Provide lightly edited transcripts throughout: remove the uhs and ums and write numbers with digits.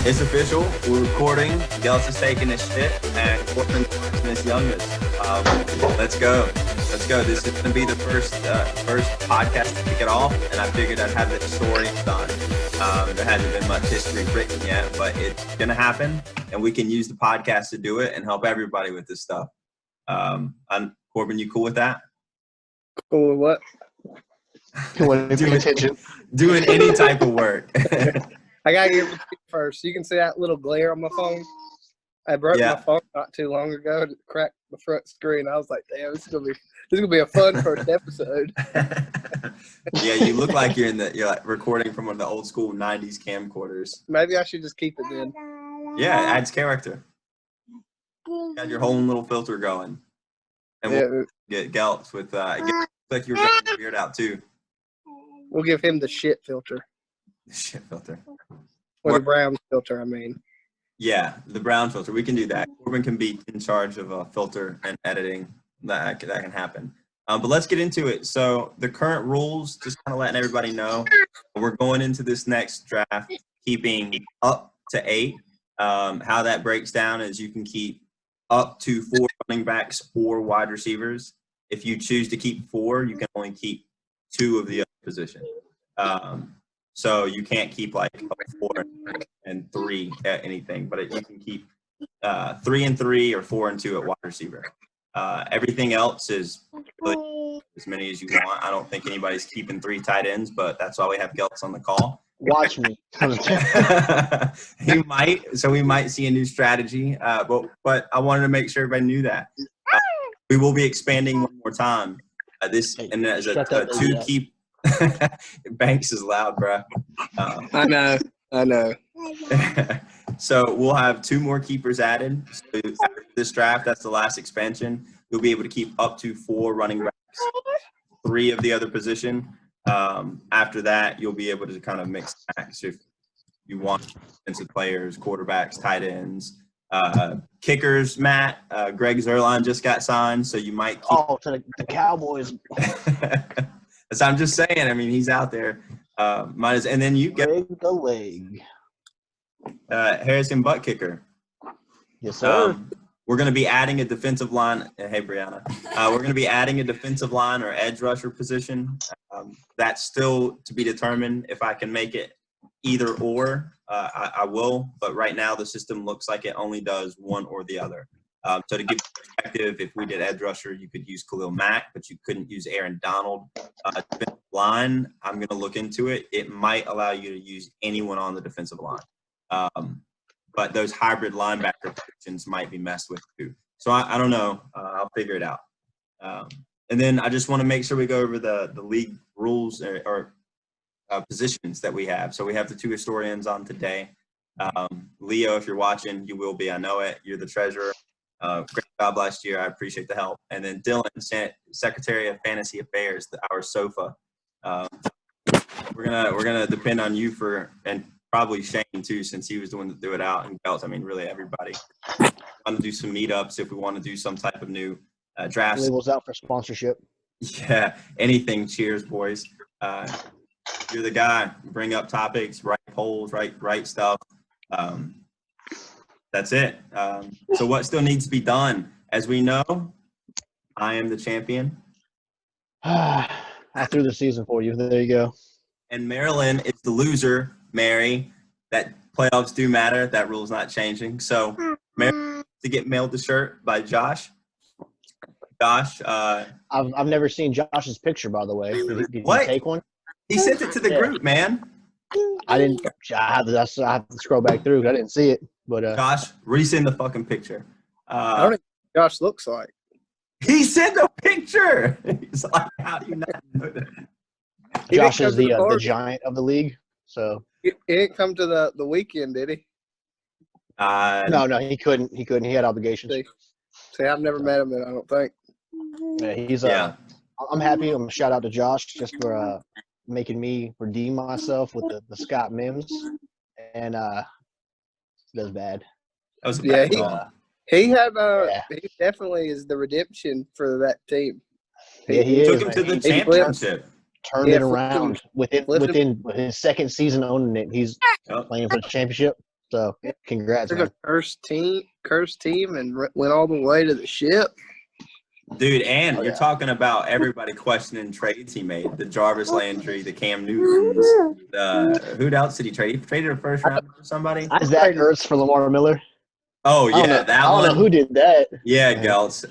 It's official. We're recording. Geltz is taking his shit, and Corbin's watching his youngest. Let's go. Let's go. This is going to be the first podcast to kick it off, and I figured I'd have the story done. There hasn't been much history written yet, but it's going to happen, and we can use the podcast to do it and help everybody with this stuff. Corbin, you cool with that? Cool with what? Doing any type of work. I got to get it first. You can see that little glare on my phone. I broke my phone not too long ago. It cracked the front screen. I was like, damn, this is gonna be a fun first episode. Yeah, you look like you're like recording from one of the old school 90s camcorders. Maybe I should just keep it then. Yeah, it adds character. Got your whole little filter going. And we'll get Geltz with it looks like you're getting your beard out too. We'll give him the shit filter. Shit filter. Or the brown filter, I mean. Yeah, the brown filter. We can do that. Corbin can be in charge of filter and editing. That can happen. But let's get into it. So the current rules, just kind of letting everybody know, we're going into this next draft keeping up to 8. How that breaks down is you can keep up to 4 running backs or wide receivers. If you choose to keep 4, you can only keep 2 of the other position. So you can't keep like 4 and 3 at anything, but you can keep 3 and 3 or 4 and 2 at wide receiver. Everything else is really as many as you want. I don't think anybody's keeping 3 tight ends, but that's why we have Geltz on the call. Watch me. He might, so we might see a new strategy. But I wanted to make sure everybody knew that. We will be expanding one more time. As a 2 keep. Banks is loud, bro. I know. So we'll have 2 more keepers added. So after this draft, that's the last expansion. You'll be able to keep up to 4 running backs, 3 of the other position. After that, you'll be able to kind of mix backs if you want defensive players, quarterbacks, tight ends, kickers. Matt, Greg Zuerlein just got signed, so you might keep to the Cowboys. So I'm just saying. I mean, he's out there. And then you get the leg. Harrison butt kicker. Yes, sir. We're going to be adding a defensive line. Hey, Brianna. We're going to be adding a defensive line or edge rusher position. That's still to be determined. If I can make it either or, I will. But right now, the system looks like it only does one or the other. So to give you perspective, if we did edge rusher, you could use Khalil Mack, but you couldn't use Aaron Donald. Defensive line, I'm going to look into it. It might allow you to use anyone on the defensive line. But those hybrid linebacker positions might be messed with too. So I don't know. I'll figure it out. And then I just want to make sure we go over the league rules or positions that we have. So we have the 2 historians on today. Leo, if you're watching, you will be. I know it. You're the treasurer. Great job last year. I appreciate the help. And then Dylan, Secretary of Fantasy Affairs, our sofa. We're gonna depend on you and probably Shane too, since he was the one that threw it out, and Geltz. I mean, really everybody. I want to do some meetups if we want to do some type of new drafts. Labels out for sponsorship. Yeah, anything. Cheers, boys. You're the guy. Bring up topics, write polls, write stuff. That's it. So what still needs to be done? As we know, I am the champion. I threw the season for you. There you go. And Maryland is the loser, Mary. That playoffs do matter. That rule's not changing. So Mary to get mailed the shirt by Josh. Josh. I've never seen Josh's picture, by the way. Did he take one? He sent it to the group, man. I didn't. I have to scroll back through. I didn't see it. But Josh, resend the fucking picture. I don't know what Josh looks like. He sent a picture. He's like, how do you not know that? Josh is the giant of the league. So he didn't come to the weekend, did he? No, he couldn't. He had obligations. See, I've never met him, I don't think. Yeah, he's I'm happy. I'm shout out to Josh just for making me redeem myself with the Scott Mims, and does bad. That was a Yeah, bad call. he had Yeah. he definitely is the redemption for that team. Yeah, he Took is. him Man. to the He championship. turned Yeah, it around within his second season owning it. He's Yep. playing for the championship. So congrats, took man. a cursed team, and went all the way to the ship. Dude, and Oh, you're yeah. talking about everybody questioning trades he made. The Jarvis Landry, the Cam Newtons, who else did he trade? He traded a first round for somebody? Zach Ertz for Lamar Miller. Oh, I don't yeah, know, that I don't one. know who did that. Yeah, Man. Geltz.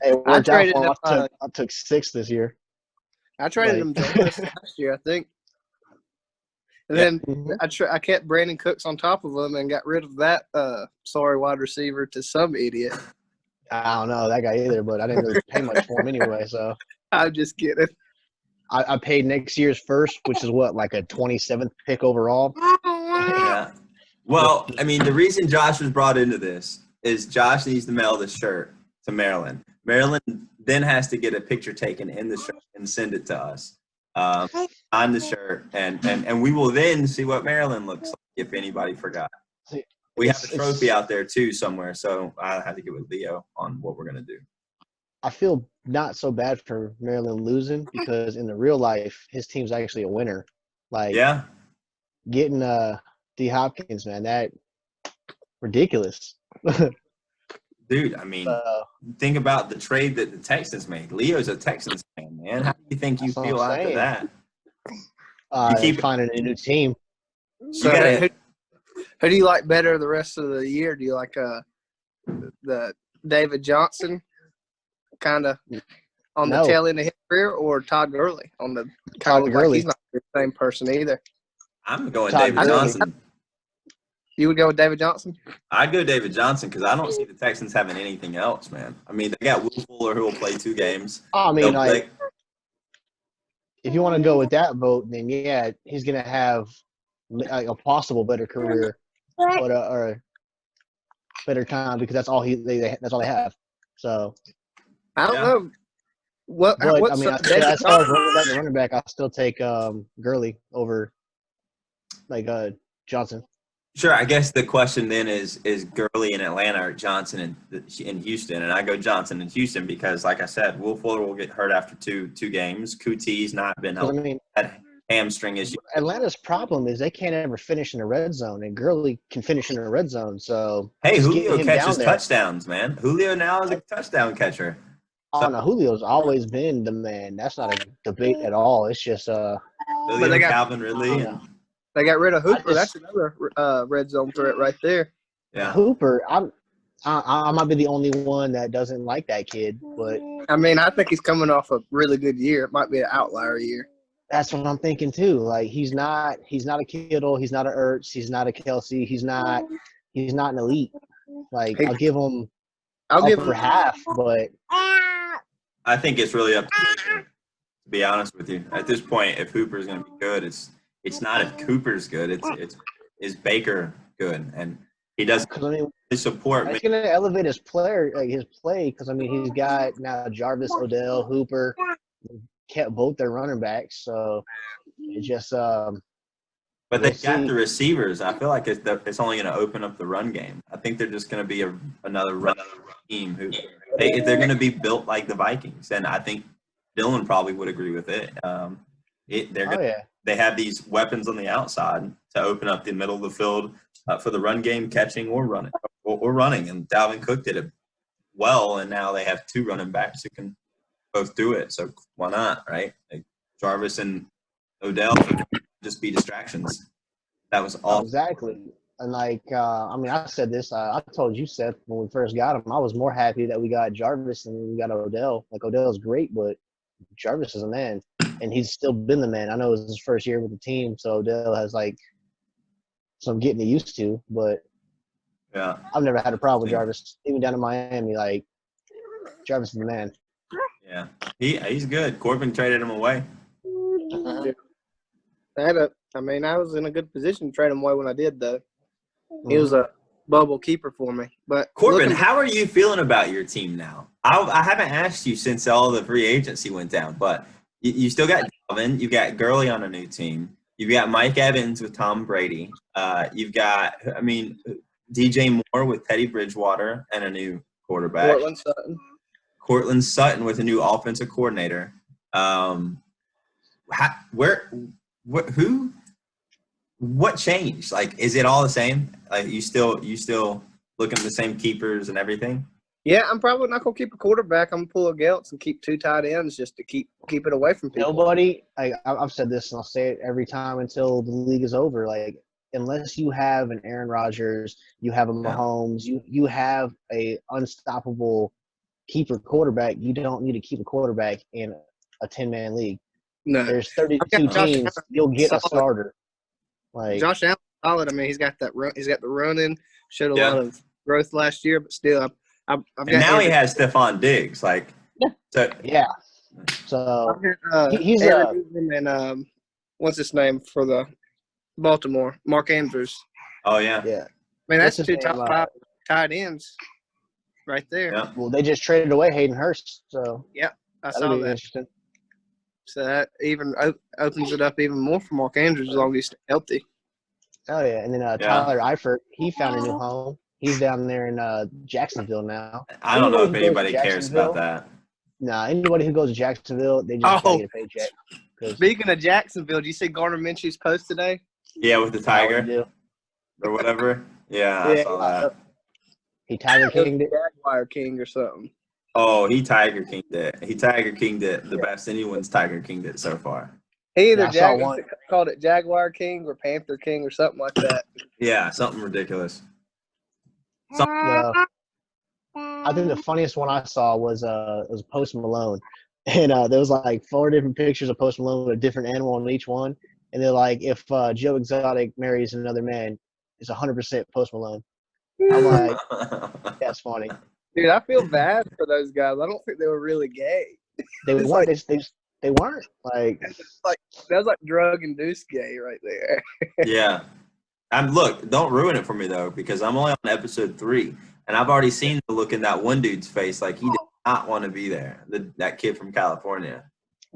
Hey, it worked out traded for him. him, I took 6 this year. I traded him Jarvis last year, I think. And then I kept Brandon Cooks on top of him and got rid of that sorry wide receiver to some idiot. I don't know that guy either, but I didn't really pay much for him anyway. So I'm just kidding. I paid next year's first, which is what, like a 27th pick overall. Yeah. Well, I mean, the reason Josh was brought into this is Josh needs to mail the shirt to Maryland. Maryland then has to get a picture taken in the shirt and send it to us on the shirt, and we will then see what Maryland looks like if anybody forgot. We have a trophy out there too somewhere, so I have to get with Leo on what we're gonna do. I feel not so bad for Maryland losing because in the real life, his team's actually a winner. Like Yeah, getting D Hopkins, man, that ridiculous. dude. I mean, think about the trade that the Texans made. Leo's a Texans fan, man. How do you think you That's what feel I'm after saying. that? You keep- finding a new team. So who do you like better the rest of the year? Do you like the David Johnson kind of on the tail end of his career, or Todd Gurley on the kind of like he's not the same person either? I'm going Todd David Gurley. Johnson. You would go with David Johnson? I'd go David Johnson because I don't see the Texans having anything else, man. I mean, they got Will Fuller who will play 2 games. I mean, They'll like, if you want to go with that vote, then yeah, he's gonna have a possible better career, but or a better time because that's all that's all they have. So I don't know. But I mean, as far as running back, I still take Gurley over like Johnson. Sure. I guess the question then is Gurley in Atlanta or Johnson in Houston? And I go Johnson in Houston because, like I said, Will Fuller will get hurt after two games. Coutie's not been healthy. I mean, had hamstring issue. Atlanta's problem is they can't ever finish in the red zone, and Gurley can finish in the red zone. So hey, Julio catches touchdowns, man. Julio now is a touchdown catcher. Oh no, Julio's always been the man. That's not a debate at all. It's just Julio, Calvin Ridley, and they got rid of Hooper. That's another red zone threat right there. Yeah, Hooper. I might be the only one that doesn't like that kid, but I mean, I think he's coming off a really good year. It might be an outlier year. That's what I'm thinking too. Like he's not a Kittle, he's not a Ertz, he's not a Kelsey, he's not an elite. Like I'll give him half, but I think it's really up to Cooper, to be honest with you. At this point, if Hooper's going to be good, it's not if Cooper's good. It's is Baker good, and he doesn't support. He's going to elevate his play because I mean he's got now Jarvis, Odell, Hooper, kept both their running backs, so it just. But they got the receivers. I feel like it's only going to open up the run game. I think they're just going to be another run team who they're going to be built like the Vikings, and I think Dylan probably would agree with it. They have these weapons on the outside to open up the middle of the field for the run game, catching or running, And Dalvin Cook did it well, and now they have 2 running backs who can both do it. So why not, right? Like Jarvis and Odell just be distractions. That was all exactly. And like, I mean, I said this. I told you, Seth, when we first got him, I was more happy that we got Jarvis than we got Odell. Like Odell's great, but Jarvis is a man, and he's still been the man. I know it was his first year with the team, so Odell has like some getting used to. But yeah, I've never had a problem with Jarvis, even down in Miami. Like Jarvis is the man. Yeah, he's good. Corbin traded him away. I was in a good position to trade him away when I did, though. He was a bubble keeper for me. But Corbin, how are you feeling about your team now? I haven't asked you since all the free agency went down, but you still got Dalvin. You got Gurley on a new team. You've got Mike Evans with Tom Brady. You've got, I mean, DJ Moore with Teddy Bridgewater and a new quarterback. Cortland Sutton with a new offensive coordinator. What changed? Like, is it all the same? Like, you still looking at the same keepers and everything? Yeah, I'm probably not gonna keep a quarterback. I'm gonna pull a Geltz and keep 2 tight ends just to keep it away from people. Nobody. I've said this and I'll say it every time until the league is over. Like, unless you have an Aaron Rodgers, you have a Mahomes, you have a unstoppable keeper quarterback. You don't need to keep a quarterback in a 10-man league. No, there's 32 teams. You'll get a starter. Like Josh Allen, solid. I mean, he's got that run. He's got the running. Showed a lot of growth last year, but still, I've got. And now he has Stephon Diggs. Like, so he's and what's his name for the Baltimore? Mark Andrews. Oh yeah. Yeah. I mean, that's 2 top 5 tight ends right there. Yeah. Well, they just traded away Hayden Hurst, so I saw that. Interesting. So that even opens it up even more for Mark Andrews as long as he's healthy. Oh yeah, and then Tyler Eifert, he found a new home. He's down there in Jacksonville now. I don't know if anybody cares about that. Nah, anybody who goes to Jacksonville, they just gotta get a paycheck. Speaking of Jacksonville, did you see Gardner Minshew's post today? Yeah, with the tiger or whatever. Yeah, I saw that. He Tiger Kinged it. Jaguar King or something. Oh, he Tiger Kinged it. He Tiger Kinged it the best anyone's Tiger Kinged it so far. He either called it Jaguar King or Panther King or something like that. Yeah, something ridiculous. I think the funniest one I saw was Post Malone, and there was like 4 different pictures of Post Malone with a different animal on each one, and they're like, if Joe Exotic marries another man, it's 100% Post Malone. I'm like, that's funny. Dude, I feel bad for those guys. I don't think they were really gay. They weren't. They weren't like that was like drug induced gay right there. Yeah. Look, don't ruin it for me though, because I'm only on episode 3, and I've already seen the look in that one dude's face, like he did not want to be there. That kid from California.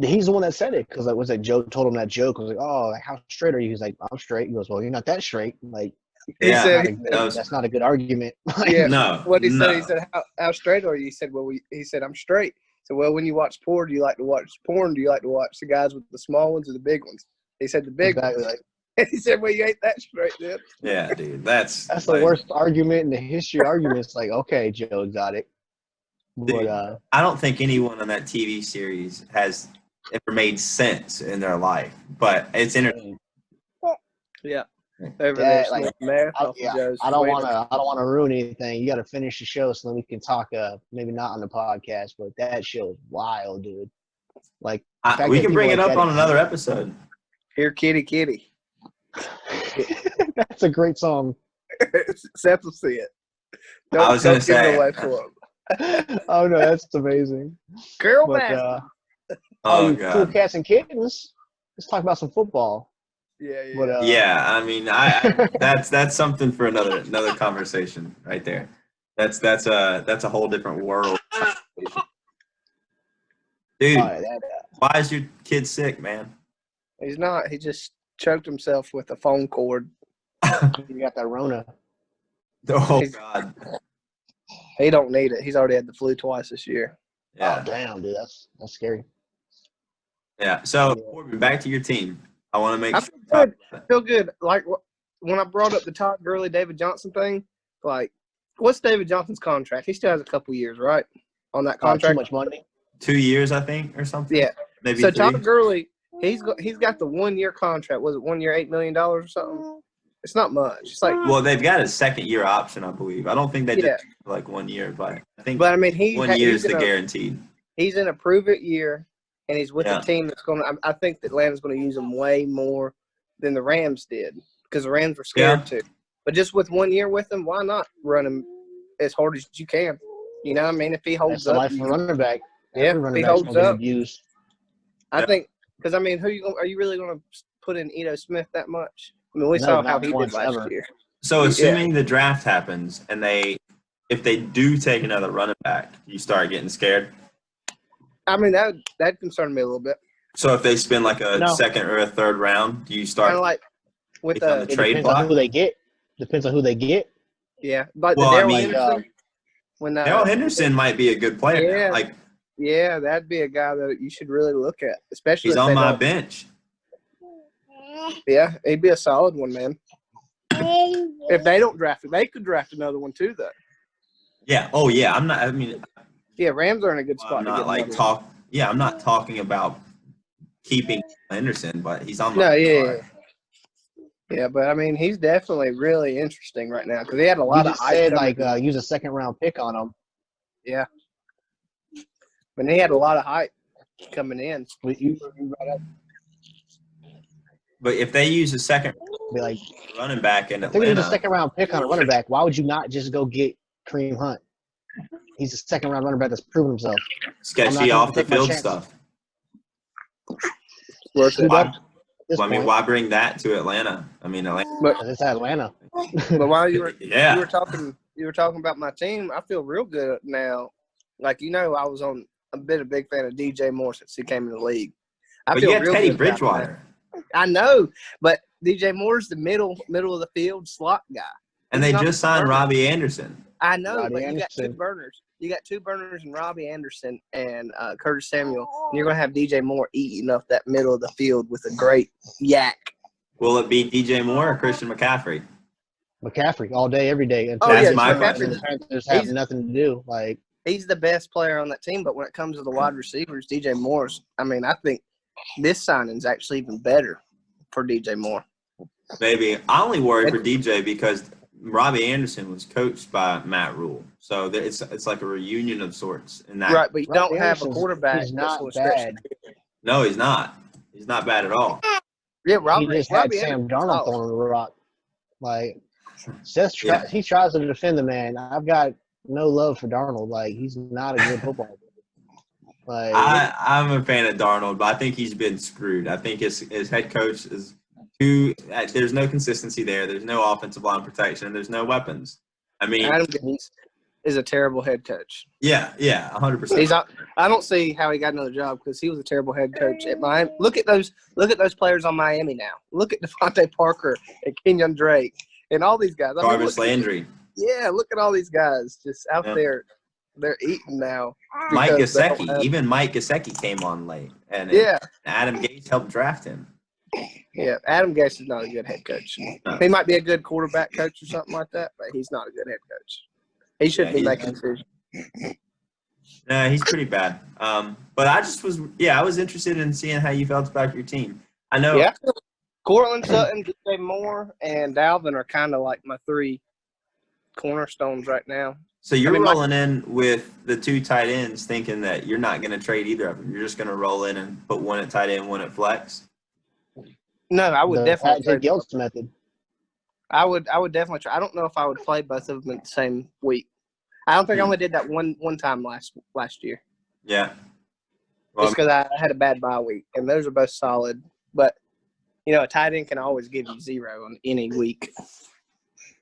He's the one that said it because Joe told him that joke. I was like, oh, like, how straight are you? He's like, I'm straight. He goes, well, you're not that straight. Like, that's not a good argument. Yeah. No. What he said, he said, how straight are you? He said, he said, I'm straight. So, well, when you watch porn, do you like to watch porn? Do you like to watch the guys with the small ones or the big ones? He said the big ones. And he said, well, you ain't that straight, then. Yeah, dude, that's the worst argument in the history. Arguments like, okay, Joe Exotic. Dude, but I don't think anyone on that TV series has ever made sense in their life, but it's entertaining. Yeah. I don't want to ruin anything. You got to finish the show so then we can talk. Maybe not on the podcast, but that show is wild, dude. Like we can bring it up on another episode. Here, kitty, kitty. That's a great song. Seth will see it. I was going to say. Oh no, that's amazing. Girl, man. Oh God. Cool cats and kittens. Let's talk about some football. Yeah. But, yeah, I mean, that's something for another conversation right there. That's a whole different world. Dude, why is your kid sick, man? He's not. He just choked himself with a phone cord. You got that Rona. Oh God. He don't need it. He's already had the flu twice this year. Yeah. Oh damn, dude, that's scary. Yeah. So Corbin, back to your team. I want to make. I feel good. Like when I brought up the Todd Gurley, David Johnson thing, like, what's David Johnson's contract? He still has a couple years, right, on that contract. Too much money. 2 years, I think, or something. Yeah. Maybe. So 3. Todd Gurley, he's got the 1 year contract. Was it 1 year, $8 million or something? It's not much. It's like, well, they've got a second year option, I believe. I don't think they did like 1 year, but I think. But I mean, 1 year is the guaranteed. He's in a prove it year, and he's with a team that's going to. I think that Atlanta's going to use him way more than the Rams did because the Rams were scared too. But just with 1 year with him, why not run him as hard as you can? You know what I mean? If he holds up, that's the life of a running back. Yeah, if he holds up. I think because I mean, are you really going to put in Ito Smith that much? I mean, we saw how he did last year. So assuming the draft happens and if they do take another running back, you start getting scared. I mean, that concerned me a little bit. So if they spend like a No. second or a third round, do you Kind start of like with become the the It trade depends on block? who they get. Depends on who they get. yeah, like Well, the I Daryl mean, Henderson. When Darrell Henderson might be a good player Yeah. now. Like yeah, that'd be a guy that you should really look at, especially he's if on they my don't. bench. Yeah, he'd be a solid one, man. If they don't draft it, they could draft another one too, though. Yeah. Oh yeah. I'm not. I mean, Yeah, Rams are in a good spot I'm to not get like another one. talk. Yeah, I'm not talking about keeping Henderson, but he's on my No, bench. yeah. Yeah, but I mean, he's definitely really interesting right now because he had a You lot of just hype said coming. like use a second round pick on him. Yeah, but he had a lot of hype coming in. But you But if they use a second be like, running back in if they're gonna use a Atlanta, second round pick on a running back, why would you not just go get Kareem Hunt? He's a second round running back that's proven himself. I'm not sketchy gonna off the take my field chance. stuff. Worth it. Suit Why, up at this I mean, point, why bring that to Atlanta? I mean, Atlanta. But 'cause it's Atlanta. but while you were Yeah. talking about my team, I feel real good now. Like I was on a big fan of DJ Moore since he came in the league. I But feel you had real Teddy good about him now. Bridgewater, I know, but DJ Moore's the middle of the field slot guy. and He's they not just the signed burner. Robbie Anderson. I know, Roddy but you got two Anderson. burners. You got two burners in Robbie Anderson and Curtis Samuel, and you're going to have DJ Moore eating up that middle of the field with a great yak. Will it be DJ Moore or Christian McCaffrey? McCaffrey all day, every day. Oh, That's yeah, my McCaffrey. question. The Panthers have He's- nothing to do. Like He's the best player on that team, but when it comes to the wide receivers, DJ Moore's, I mean, I think this signing's actually even better for DJ Moore. Maybe. I only worry for DJ because Robbie Anderson was coached by Matt Rule, so it's like a reunion of sorts. In that, Right, but you don't Robbie have a Anderson's- quarterback he's that's not going to stretch. bad. No, he's not. He's not bad at all. Yeah, He Robbie just had Robbie Sam Anderson's Darnold solid. on the rock. Like Seth, Yeah. he tries to defend the man. I've got no love for Darnold. Like he's not a good football player. Like I'm a fan of Darnold, but I think he's been screwed. I think his head coach is too. There's no consistency there. There's no offensive line protection. And there's no weapons. I mean, Adam Gase is a terrible head coach. yeah, 100%. He's I don't see how he got another job because he was a terrible head coach at Miami. Look at those players on Miami now. Look at Devontae Parker and Kenyon Drake and all these guys. I mean, Jarvis look- Landry, Yeah, look at all these guys just out Yeah. there. They're eating now. Mike because they don't Gesicki. have- Even Mike Gesicki came on late, and Yeah, Adam Gase helped draft him. yeah. Adam Gase is not a good head coach. No. He might be a good quarterback coach or something like that, but he's not a good head coach. He shouldn't Yeah, be he's- making decisions. Yeah, he's pretty bad. But I was interested in seeing how you felt about your team. I know. Yeah. Cortland Sutton, DJ Moore, and Dalvin are kind of like my three cornerstones right now. So you're I mean, rolling in with the two tight ends, thinking that you're not going to trade either of them. You're just going to roll in and put one at tight end, one at flex. No, I would the definitely Pat trade. Giltz method. I would definitely try. I don't know if I would play both of them in the same week. I don't think I only did that one time last year. Yeah. Well, Just because I had a bad bye week, and those are both solid. But a tight end can always give you 0 on any week.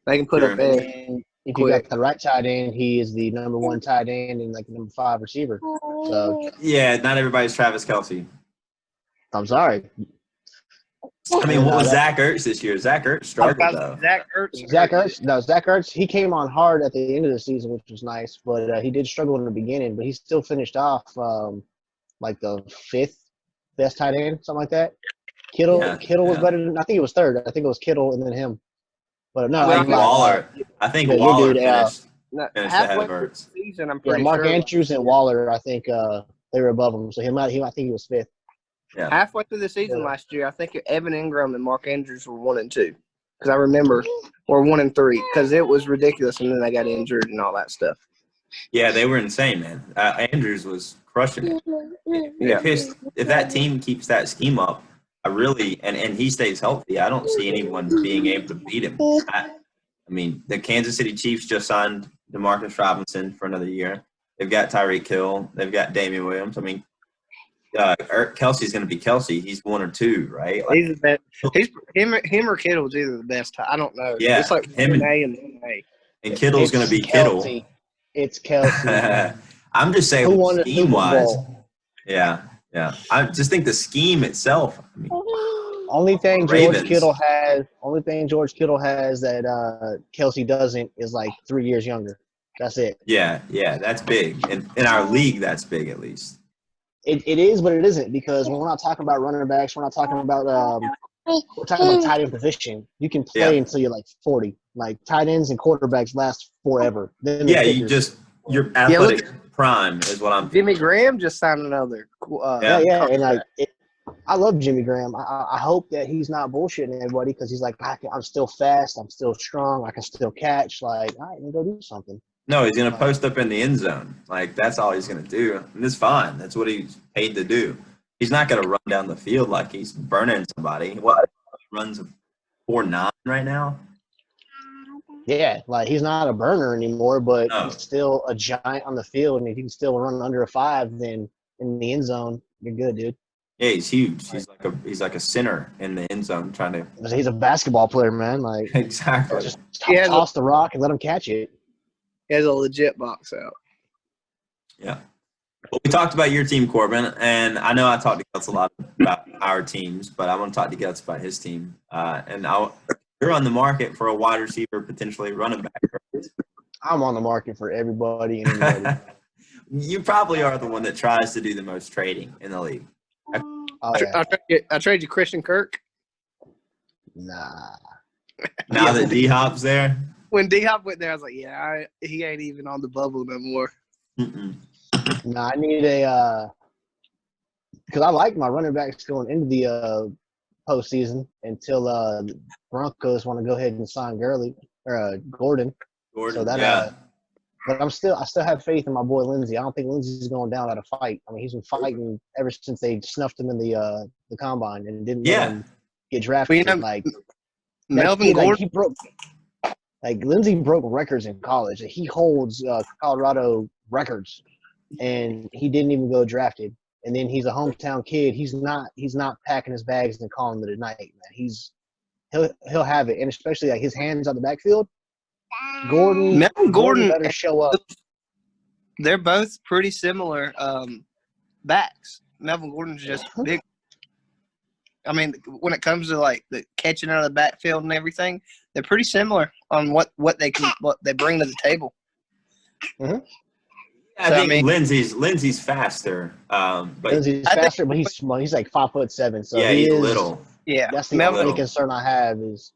They can put Sure. up in. And if you got the right tight end, he is the number 1 tight end and like the number 5 receiver. So yeah, not everybody's Travis Kelce. I'm sorry. I mean, what was Zach Ertz this year? Zach Ertz struggled, though. Zach Ertz. Zach Ertz, he came on hard at the end of the season, which was nice, but he did struggle in the beginning, but he still finished off like the 5th best tight end, something like that. Kittle was better than, I think it was 3rd. I think it was Kittle and then him. But no, Well, I think Waller. I think Yeah, your Waller dude, finished No, ahead halfway of through the Ertz. season, I'm yeah, pretty Mark sure. Andrews and Waller, I think they were above him. So I think he was 5th. Halfway through the season Yeah. last year, I think Evan Ingram and Mark Andrews were 1 and 2. Because I remember, or 1 and 3, because it was ridiculous, and then they got injured and all that stuff. Yeah, they were insane, man. Andrews was crushing it. Yeah. If that team keeps that scheme up, and he stays healthy, I don't see anyone being able to beat him. I mean, the Kansas City Chiefs just signed DeMarcus Robinson for another year. They've got Tyreek Hill. They've got Damian Williams. I mean, Kelsey's going to be Kelsey. He's 1 or 2, right? Like, He's the best. Him or Kittle's either the best. I don't know. Yeah, It's like him him and- and A. and Kittle's going to be It's Kittle. Kelsey. It's Kelsey. I'm just saying, Who won the Super scheme-wise. Bowl? Yeah. Yeah, I just think the scheme itself. I mean, Only thing Ravens. Only thing George Kittle has that Kelsey doesn't is like 3 years younger. That's it. yeah, that's big. In our league, that's big at least. It is, but it isn't because when we're not talking about running backs, we're not talking about we're talking about tight end position. You can play Yeah. until you're like 40. Like tight ends and quarterbacks last forever. Then they're Yeah, kickers. your athletic prime is what I'm. Jimmy Graham just signed another. Yeah. Yeah, and like I love Jimmy Graham. I hope that he's not bullshitting everybody because he's like I'm still fast, I'm still strong, I can still catch. Like, all right, then go do something. No, he's gonna post up in the end zone. Like that's all he's gonna do, and it's fine. That's what he's paid to do. He's not gonna run down the field like he's burning somebody. What he runs a 4.9 right now? Yeah, like he's not a burner anymore, but No. he's still a giant on the field, and if you can still run under a 5, then in the end zone, you're good, dude. Yeah, he's huge. He's like a center in the end zone trying to. He's a basketball player, man. Like Exactly. just Yeah, toss the rock and let him catch it. He has a legit box out. Yeah. Well, we talked about your team, Corbin, and I know I talked to Guts a lot about our teams, but I want to talk to Guts about his team. You're on the market for a wide receiver, potentially running back. I'm on the market for everybody and anybody. You probably are the one that tries to do the most trading in the league. Oh, yeah. I trade you Christian Kirk. Nah. Now that D-Hop's there. When D-Hop went there, I was like, yeah, he ain't even on the bubble no more. Mm-mm. Nah, I need because I like my running backs going into the postseason until Broncos want to go ahead and sign Gordon. Gordon, So that but I still have faith in my boy Lindsey. I don't think Lindsey's going down without a fight. I mean, he's been fighting ever since they snuffed him in the combine and didn't let him get drafted. Well, you know, like Melvin kid, Gordon. like, he broke. Like Lindsey broke records in college. He holds Colorado records, and he didn't even go drafted. And then he's a hometown kid. He's not packing his bags and calling it a night, man. He'll have it, and especially like his hands on the backfield. Melvin Gordon better show up. They're both pretty similar backs. Melvin Gordon's just big. I mean, when it comes to like the catching out of the backfield and everything, they're pretty similar on what they bring to the table. Mm-hmm. I think Lindsey's faster, but Lindsey's faster, but he's small. He's like 5'7", so yeah, he's little. Yeah, that's the only concern I have is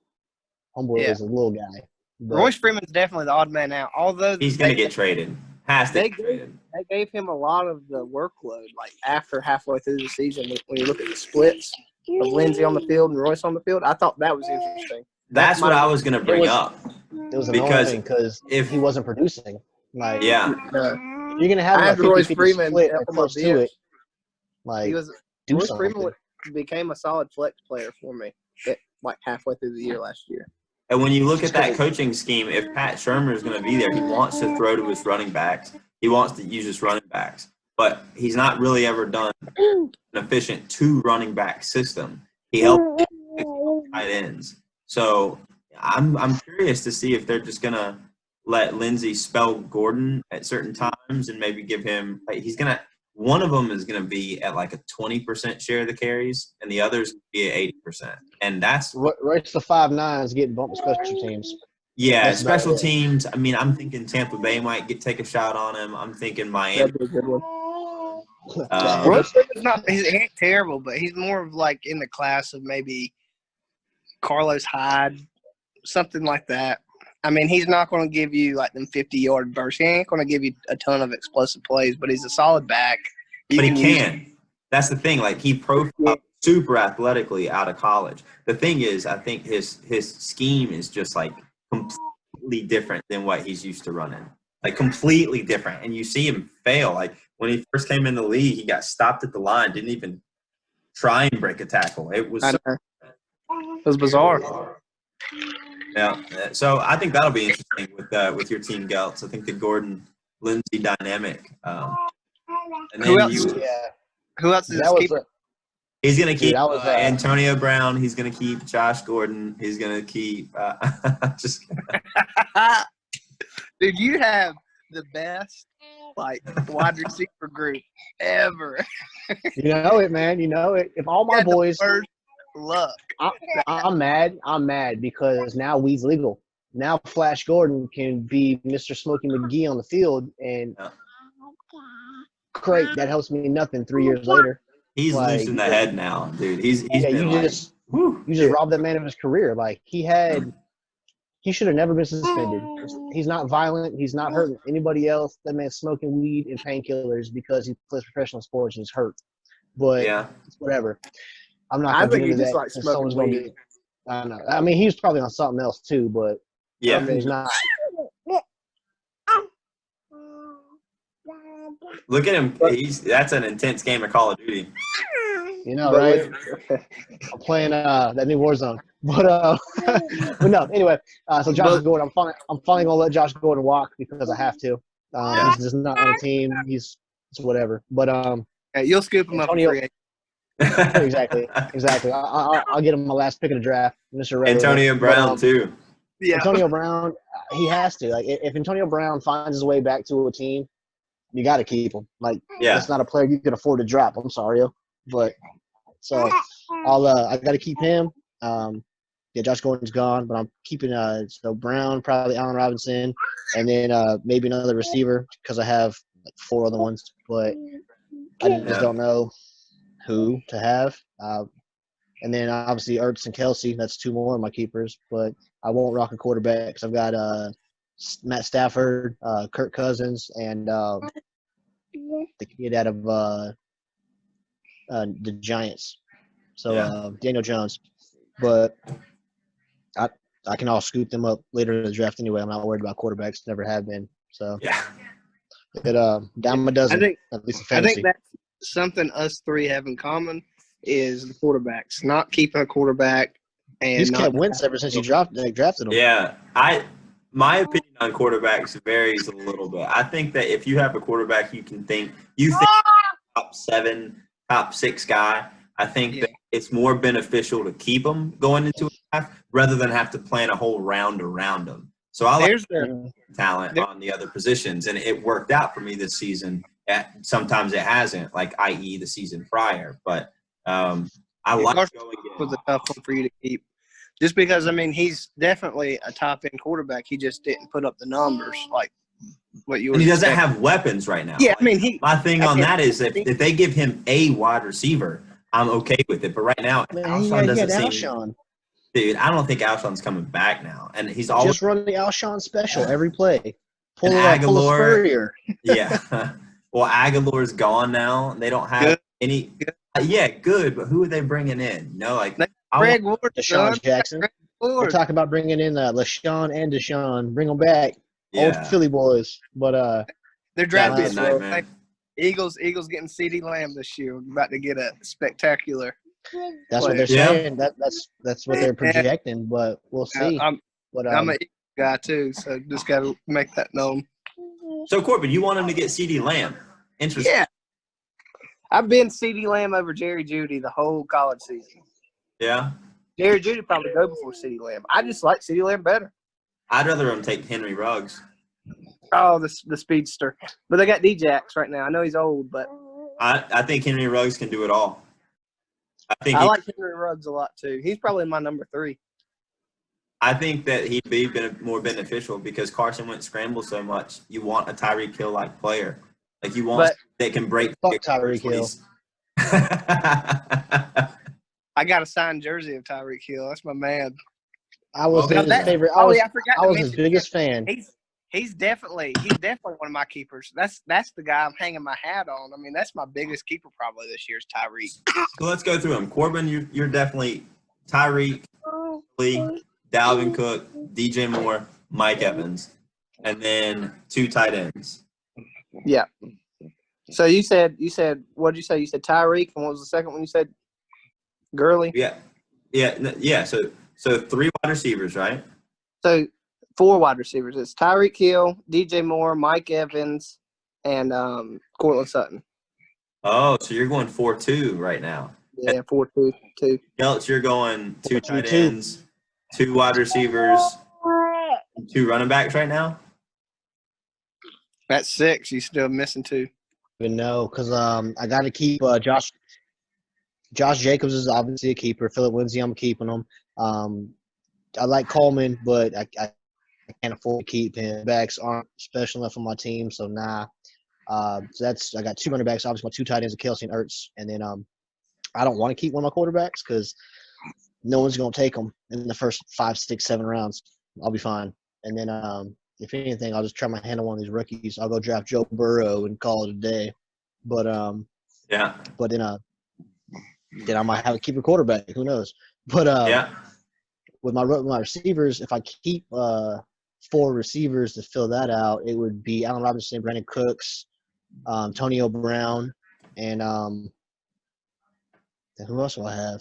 homeboy is a little guy. But Royce Freeman's definitely the odd man out. Although he's going to get traded. Has to get traded. They gave him a lot of the workload, like after halfway through the season. When you look at the splits of Lindsey on the field and Royce on the field, I thought that was interesting. That's what I was going to bring up. It was annoying because if he wasn't producing, like yeah, you're going to have like Royce 50-50 Freeman split or close to it. Like Royce Freeman became a solid flex player for me, like halfway through the year last year. And when you look at that coaching scheme, if Pat Shurmur is going to be there, he wants to throw to his running backs. He wants to use his running backs. But he's not really ever done an efficient 2 running back system. He helped tight ends. So I'm curious to see if they're just going to let Lindsey spell Gordon at certain times and maybe give him like one of them is going to be at like a 20% share of the carries, and the others be at 80%. And that's Royce the 5'9" is getting bumped with special teams. Yeah, that's special teams. I mean, I'm thinking Tampa Bay might take a shot on him. I'm thinking Miami. That'd be a good one. Royce Freeman's he ain't terrible, but he's more of like in the class of maybe Carlos Hyde, something like that. I mean, he's not going to give you like them 50-yard bursts. He ain't going to give you a ton of explosive plays, but he's a solid back. But he can. That's the thing. Like he profiled super athletically out of college. The thing is, I think his scheme is just like completely different than what he's used to running. Like completely different. And you see him fail. Like when he first came in the league, he got stopped at the line, didn't even try and break a tackle. It was bizarre. Yeah, so I think that'll be interesting with your team, Geltz. I think the Gordon Lindsey dynamic. And then Who else is keeper? He's going to keep Antonio Brown. He's going to keep Josh Gordon. He's going to keep just. Dude, you have the best like wide receiver group ever. You know it, man. You know it. If all my Had the boys, worst luck. I'm mad. I'm mad because now weed's legal. Now Flash Gordon can be Mr. Smokey McGee on the field, and Yeah. great. That helps me nothing 3 years later. He's Like, losing the head now, dude. He's Yeah, been you like, just robbed that man of his career. Like he should have never been suspended. He's not violent. He's not hurting anybody else. That man's smoking weed and painkillers because he plays professional sports and he's hurt. But yeah. it's whatever. I'm not I gonna think get he into just that. likes 'Cause smoking someone's gonna weed. get. I don't know. I mean, he was probably on something else too, but Yeah. he's not. Look at him. That's an intense game of Call of Duty. You know, But right? I'm playing that new Warzone. But but no. Anyway, so Josh Gordon, I'm finally gonna let Josh Gordon walk because I have to. He's just not on the team. It's whatever. But Hey, you'll scoop him Antonio- up for free. exactly. I'll get him my last pick of the draft, Mr. Red. Antonio Brown But, too. Yeah. Antonio Brown, he has to. Like, if Antonio Brown finds his way back to a team, you got to keep him. Like, Yeah. that's not a player you can afford to drop. I'm sorry, yo. But so I got to keep him. Yeah, Josh Gordon's gone, but I'm keeping so Brown, probably Allen Robinson, and then maybe another receiver because I have like 4 other ones, but I just don't know who to have. And then obviously Ertz and Kelsey, that's 2 more of my keepers, but I won't rock a quarterback because I've got Matt Stafford, Kirk Cousins, and the kid out of the Giants. So Daniel Jones. But I can all scoop them up later in the draft anyway. I'm not worried about quarterbacks. Never have been. So Yeah. it down a dozen, I think at least in I fantasy. think that's something us 3 have in common is the quarterbacks. Not keeping a quarterback and He's not kept Wentz ever since you drafted him. Yeah. My opinion on quarterbacks varies a little bit. I think that if you have a quarterback you think top 7, top 6 guy, I think that it's more beneficial to keep him going into a draft rather than have to plan a whole round around him. So I like talent on the other positions, and it worked out for me this season. Sometimes it hasn't, like i.e. the season prior. But I like going in. Was a tough one for you to keep. Just because, I mean, he's definitely a top-end quarterback. He just didn't put up the numbers like what you were And he doesn't expecting. have weapons right now. Yeah, I mean, my thing on that is if they give him a wide receiver, I'm okay with it. But right now, Alshon doesn't seem. Alshon. Dude, I don't think Alshon's coming back now, and he's always Just run the Alshon special every play. Pull And pull a Aguilar- Spurrier. yeah. Well, Aguilar's gone now. They don't have any. Yeah, good, but who are they bringing in? No, like Greg Ward, Deshaun Jackson. Greg We're Ward. talking about bringing in LaShawn and Deshaun. Bring them back. Old yeah, Philly boys. But They're that'd drafting be a that's nightmare. Eagles getting CeeDee Lamb this year. We're about to get a spectacular. that's what they're Yeah. saying. That's what they're projecting. But we'll see. I'm But an Eagles guy too, so just got to make that known. So Corbin, you want him to get CeeDee Lamb? Interesting. Yeah, I've been CeeDee Lamb over Jerry Jeudy the whole college season. Yeah. Jerry Jeudy probably go before CeeDee Lamb. I just like CeeDee Lamb better. I'd rather him take Henry Ruggs. Oh, the speedster. But they got D-Jax right now. I know he's old, but I think Henry Ruggs can do it all. I like Henry Ruggs a lot too. He's probably my number 3. I think that he'd be more beneficial because Carson Wentz scrambles so much. You want a Tyreek Hill-like player. Like you want that can break. Fuck Tyreek Hill. I got a signed jersey of Tyreek Hill. That's my man. I was Well, his favorite. I forgot. I was his biggest fan. He's definitely one of my keepers. That's the guy I'm hanging my hat on. I mean, that's my biggest keeper probably this year is Tyreek. So let's go through them. Corbin, you're definitely Tyreek, Lee, Dalvin Cook, DJ Moore, Mike Evans, and then 2 tight ends. Yeah. So you said what did you say? You said Tyreek, and what was the second one you said? Gurley. Yeah. So 3 wide receivers, right? So 4 wide receivers. It's Tyreek Hill, DJ Moore, Mike Evans, and Cortland Sutton. Oh, so you're going 4-2 right now. Yeah, 4-2. Geltz, you're going 2 tight ends, 2 wide receivers, 2 running backs right now. At 6, you still missing 2. Even know because I got to keep Josh. Josh Jacobs is obviously a keeper. Philip Lindsay, I'm keeping him. I like Coleman, but I can't afford to keep him. Backs aren't special enough for my team, so nah. So I got 2 running backs. Obviously, my 2 tight ends are Kelsey and Ertz, and then I don't want to keep one of my quarterbacks because no one's going to take them in the first 5, 6, 7 rounds. I'll be fine. And then if anything, I'll just try my hand on one of these rookies. I'll go draft Joe Burrow and call it a day. But Yeah. But then I might have to keep a quarterback. Who knows? But with my receivers, if I keep 4 receivers to fill that out, it would be Allen Robinson, Brandon Cooks, Antonio Brown, and who else do I have?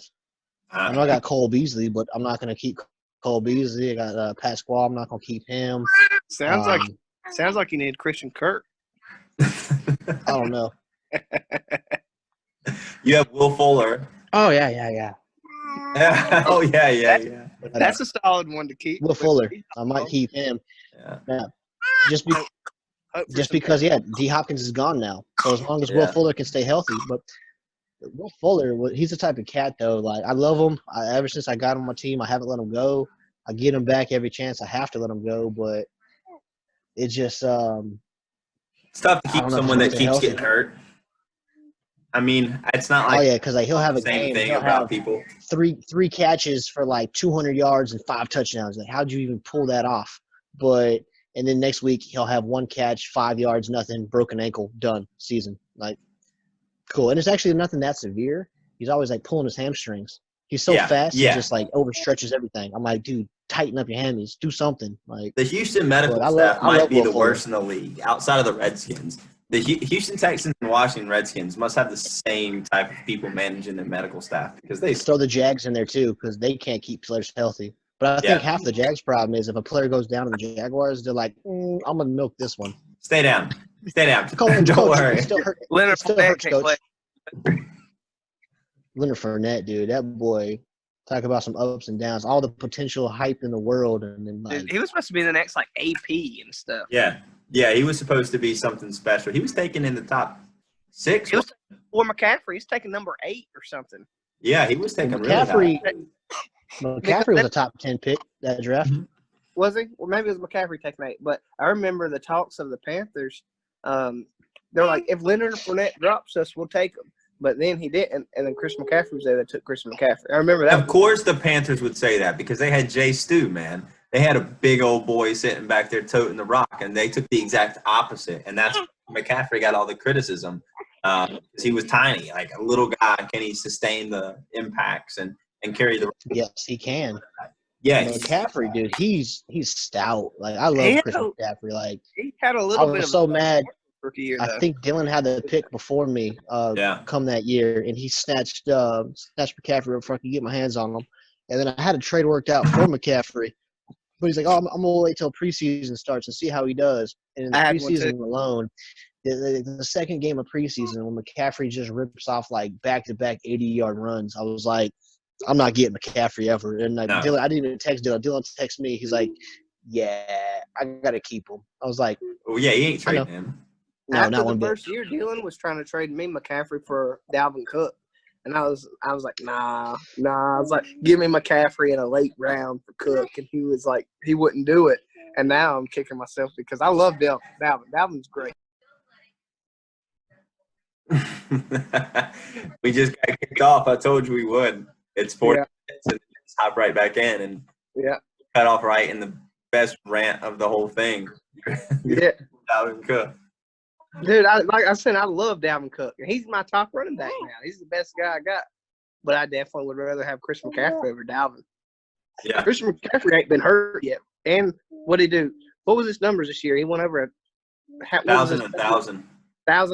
I know I got Cole Beasley, but I'm not going to keep Cole Beasley. I got Pasquale. I'm not going to keep him. Sounds like you need Christian Kirk. I don't know. You have Will Fuller. Oh, yeah. Oh, yeah. That's a solid one to keep. Will Fuller. I might keep him. Yeah. Just because, D. Hopkins is gone now. So as long as Will Fuller can stay healthy. But Will Fuller, he's the type of cat, though. Like, I love him. Ever since I got him on my team, I haven't let him go. I get him back every chance I have to let him go. But it's just it's tough to keep someone that keeps getting hurt. I mean, it's not like because he'll have a same game. thing He'll about have people. Three catches for like 200 yards and 5 touchdowns. Like, how'd you even pull that off? And then next week he'll have 1 catch, 5 yards, nothing, broken ankle, done, season. Like, cool. And it's actually nothing that severe. He's always like pulling his hamstrings. He's so fast, he just like overstretches everything. I'm like, dude, tighten up your hammies, do something. Like, the Houston medical staff might be the worst in the league outside of the Redskins. The Houston Texans and Washington Redskins must have the same type of people managing their medical staff because they throw the Jags in there too because they can't keep players healthy. But I think half the Jags' problem is if a player goes down to the Jaguars, they're like, I'm gonna milk this one. Stay down. Don't worry. Leonard Fournette can't play. Leonard Fournette, dude, that boy. Talk about some ups and downs, all the potential hype in the world, and then like, dude, he was supposed to be the next like AP and stuff. Yeah, he was supposed to be something special. He was taken in the top 6. He was for McCaffrey. He's taking number 8 or something. Yeah, he was taking McCaffrey. McCaffrey was a top 10 pick that draft. Mm-hmm. Was he? Well, maybe it was McCaffrey taking 8. But I remember the talks of the Panthers. They're like, if Leonard Fournette drops us, we'll take him. But then he didn't, and then Chris McCaffrey was there that took Chris McCaffrey. I remember that. Of course the Panthers would say that because they had Jay Stu, man. They had a big old boy sitting back there toting the rock, and they took the exact opposite. And that's McCaffrey got all the criticism because he was tiny, like a little guy. Can he sustain the impacts and carry the – Yes, he can. Yeah. McCaffrey, dude, he's stout. Like, I love Chris McCaffrey. Like, he had a little bit of – I was so mad. Year, I think Dylan had the pick before me come that year, and he snatched McCaffrey up before I could get my hands on him. And then I had a trade worked out for McCaffrey. But he's like, I'm going to wait till preseason starts and see how he does. And in the preseason alone, the second game of preseason, when McCaffrey just rips off like back-to-back 80-yard runs, I was like, I'm not getting McCaffrey ever. And like, Dylan, I didn't even text Dylan. Dylan texted me. He's like, yeah, I got to keep him. I was like, oh, yeah, he ain't trading him. No, after not the one first bit. year, Dylan was trying to trade me McCaffrey for Dalvin Cook, and I was like, nah. I was like, give me McCaffrey in a late round for Cook, and he was like, he wouldn't do it. And now I'm kicking myself because I love Dalvin. Dalvin's great. We just got kicked off. I told you we would. It's 40 minutes and just hop right back in and cut off right in the best rant of the whole thing. Dalvin Cook. Dude, like I said, I love Dalvin Cook. He's my top running back now. He's the best guy I got. But I definitely would rather have Chris McCaffrey over Dalvin. Yeah. Christian McCaffrey ain't been hurt yet. And what did he do? What was his numbers this year? He went over 1,000. 1,000. I was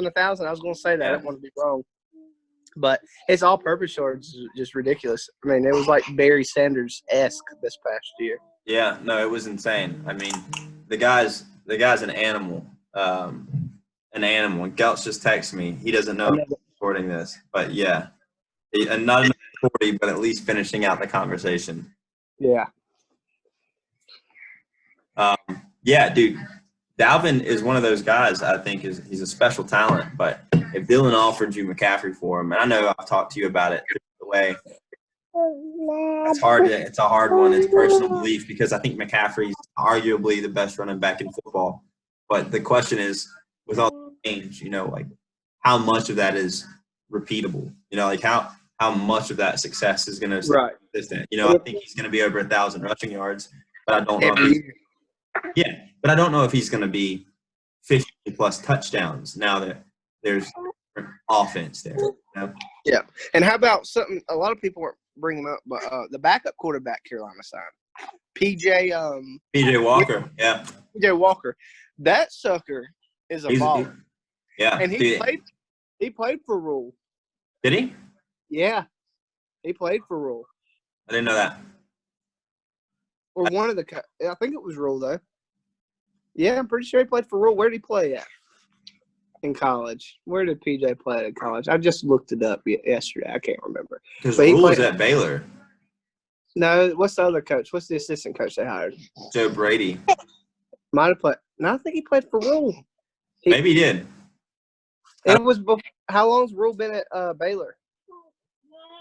going to say that. I don't want to be wrong. But his all-purpose yards is just ridiculous. I mean, it was like Barry Sanders-esque this past year. Yeah, no, it was insane. I mean, the guy's an animal. An animal. And Geltz just texted me. He doesn't know I'm recording this. But, yeah. And not enough 40, but at least finishing out the conversation. Yeah. Yeah, dude. Dalvin is one of those guys. I think he's a special talent. But if Dylan offered you McCaffrey for him, and I know I've talked to you about it the way. It's hard. It's a hard one. It's personal belief because I think McCaffrey's arguably the best running back in football. But the question is, with all the change, like how much of that is repeatable? Like how much of that success is going to stay consistent? I think he's going to be over 1,000 rushing yards, but I don't know. But I don't know if he's going to be 50 plus touchdowns now that there's offense there. Yeah. And how about something a lot of people are bringing up, but the backup quarterback Carolina signed, PJ Walker. Yeah. PJ Walker. That sucker is a baller. Yeah. And he played for Rule. Did he? Yeah. He played for Rule. I didn't know that. Or one of the – I think it was Rule, though. Yeah, I'm pretty sure he played for Rule. Where did he play at in college? Where did PJ play in college? I just looked it up yesterday. I can't remember. Because Rule was at Baylor. No, what's the other coach? What's the assistant coach they hired? Joe Brady. Might have played – no, I think he played for Rule. Maybe he did. It was before, how long's Rule been at Baylor?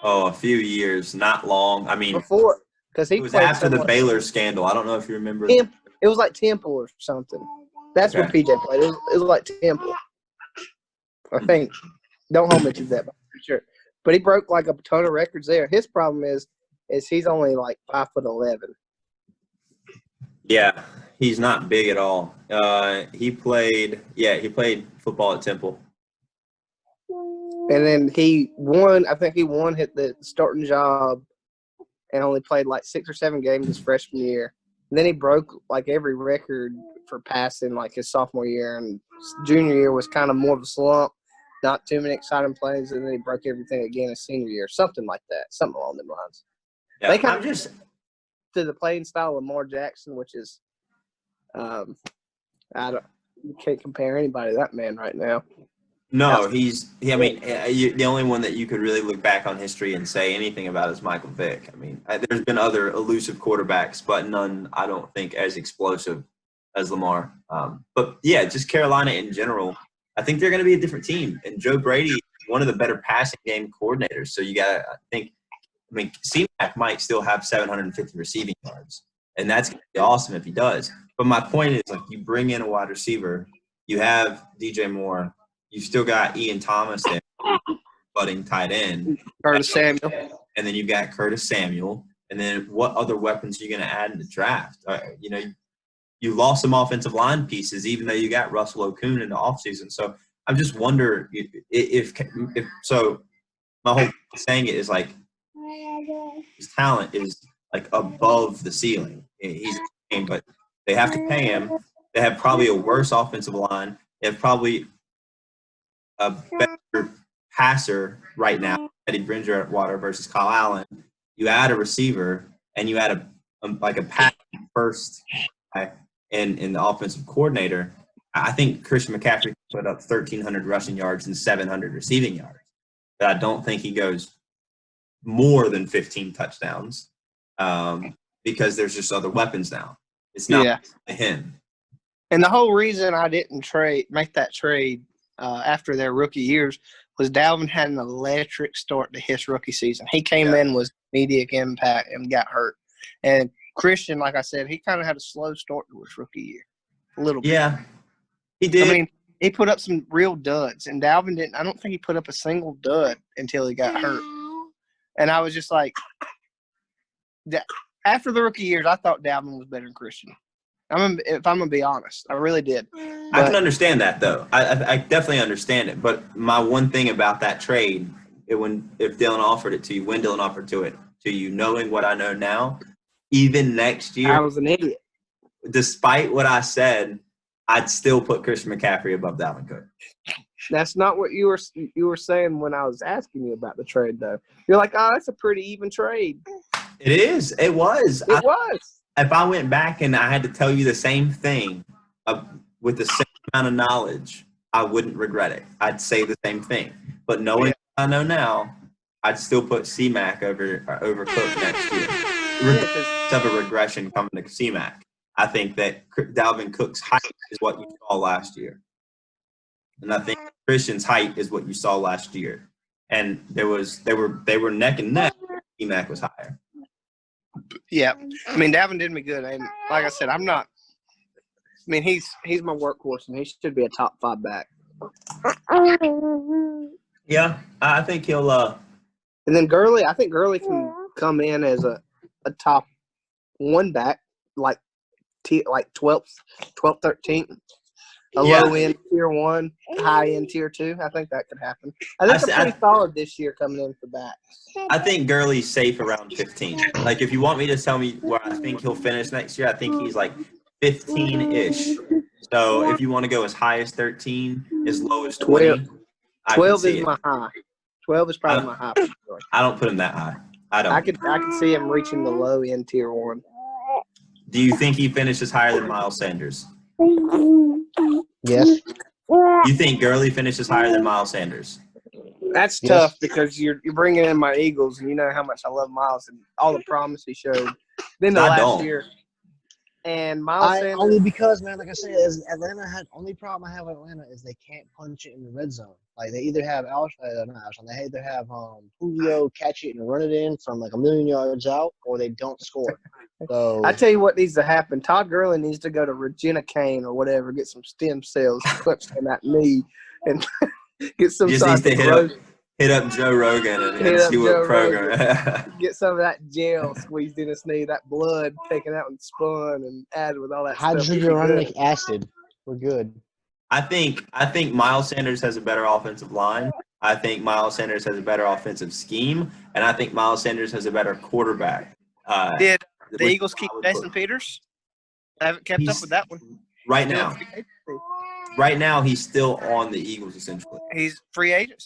Oh, a few years, not long. I mean, before, because he was after the Baylor scandal. I don't know if you remember. It was like Temple or something. That's when PJ played. It was like Temple, I think. Don't hold me to that, but I'm pretty sure. But he broke like a ton of records there. His problem is he's only like 5'11". Yeah, he's not big at all. He played football at Temple. And then he won. I think he won the starting job, and only played like 6 or 7 games his freshman year. And then he broke like every record for passing like his sophomore year, and junior year was kind of more of a slump. Not too many exciting plays, and then he broke everything again his senior year, something like that, something along them lines. Yeah, they kind of just to the playing style of Lamar Jackson, which is, you can't compare anybody to that man right now. No, the only one that you could really look back on history and say anything about is Michael Vick. I mean, there's been other elusive quarterbacks, but none, I don't think, as explosive as Lamar. But yeah, just Carolina in general, I think they're going to be a different team. And Joe Brady is one of the better passing game coordinators. So you got to, C-Mac might still have 750 receiving yards, and that's going to be awesome if he does. But my point is, like, you bring in a wide receiver, you have DJ Moore, you've still got Ian Thomas there, budding tight end. Curtis Samuel. And then you've got Curtis Samuel. And then what other weapons are you going to add in the draft? You lost some offensive line pieces, even though you got Russell Okung in the offseason. So I just wonder if so. My whole saying it is like his talent is like above the ceiling. He's but they have to pay him. They have probably a worse offensive line. They have probably a better passer right now, Eddie Bridgewater versus Kyle Allen. You add a receiver and you add a pass first guy in the offensive coordinator. I think Christian McCaffrey put up 1,300 rushing yards and 700 receiving yards. But I don't think he goes more than 15 touchdowns because there's just other weapons now. It's not him. And the whole reason I didn't make that trade after their rookie years was Dalvin had an electric start to his rookie season. He came in, was immediate impact, and got hurt. And Christian, like I said, he kind of had a slow start to his rookie year, a little bit. Yeah, he did. I mean, he put up some real duds, and Dalvin didn't. I don't think he put up a single dud until he got hurt. And I was just like, after the rookie years, I thought Dalvin was better than Christian. If I'm going to be honest, I really did. I can understand that, though. I definitely understand it. But my one thing about that trade, if Dylan offered it to you, when Dylan offered it to you, knowing what I know now, even next year, I was an idiot. Despite what I said, I'd still put Christian McCaffrey above Dalvin Cook. That's not what you were saying when I was asking you about the trade, though. You're like, oh, that's a pretty even trade. It is. It was. It was. If I went back and I had to tell you the same thing with the same amount of knowledge, I wouldn't regret it. I'd say the same thing. But knowing what I know now, I'd still put C-Mac over Cook next year. Regardless of a regression coming to C-Mac. I think that Dalvin Cook's height is what you saw last year. And I think Christian's height is what you saw last year. And they were neck and neck. T-Mac was higher. Yeah. I mean, Dalvin did me good. And like I said, I'm not – I mean, he's my workhorse, and he should be a top 5 back. Yeah, I think he'll and then Gurley, I think Gurley can come in as a top 1 back, like 12th, 13th. Low end tier 1, high end tier 2. I think that could happen. I think they're pretty solid this year coming in for backs. I think Gurley's safe around 15. Like, if you want me to tell me where I think he'll finish next year, I think he's like 15-ish. So if you want to go as high as 13, as low as 20, 12 is my high. 12 is probably my high. I don't put him that high. I don't. I could see him reaching the low end tier 1. Do you think he finishes higher than Miles Sanders? Yes. You think Gurley finishes higher than Miles Sanders? That's tough because you're bringing in my Eagles, and you know how much I love Miles and all the promise he showed. Then the last year. And Miles Sanders. Only because, man, like I said, only problem I have with Atlanta is they can't punch it in the red zone. Like, they either have they either have Julio catch it and run it in from like a million yards out, or they don't score. So I tell you what needs to happen. Todd Gurley needs to go to Regina Kane or whatever, get some stem cells clipped in that knee, and get some. Just needs to hit up Joe Rogan and see what program. Get some of that gel squeezed in his knee, that blood taken out and spun and added with all that hydrochloric acid. We're good. I think Miles Sanders has a better offensive line. I think Miles Sanders has a better offensive scheme, and I think Miles Sanders has a better quarterback. Did the Eagles keep Jason Peters? I haven't kept up with that one. Right now, he's still on the Eagles, essentially. He's free agent.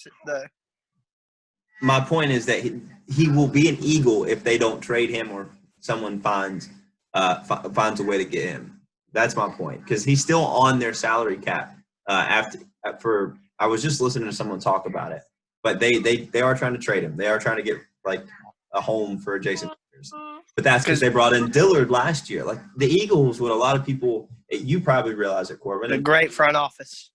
My point is that he will be an Eagle if they don't trade him or someone finds a way to get him. That's my point, because he's still on their salary cap. I was just listening to someone talk about it, but they are trying to trade him. They are trying to get like a home for Jason Peters. But that's because they brought in Dillard last year. Like, the Eagles, what a lot of people, you probably realize it, Corbin. The great front office.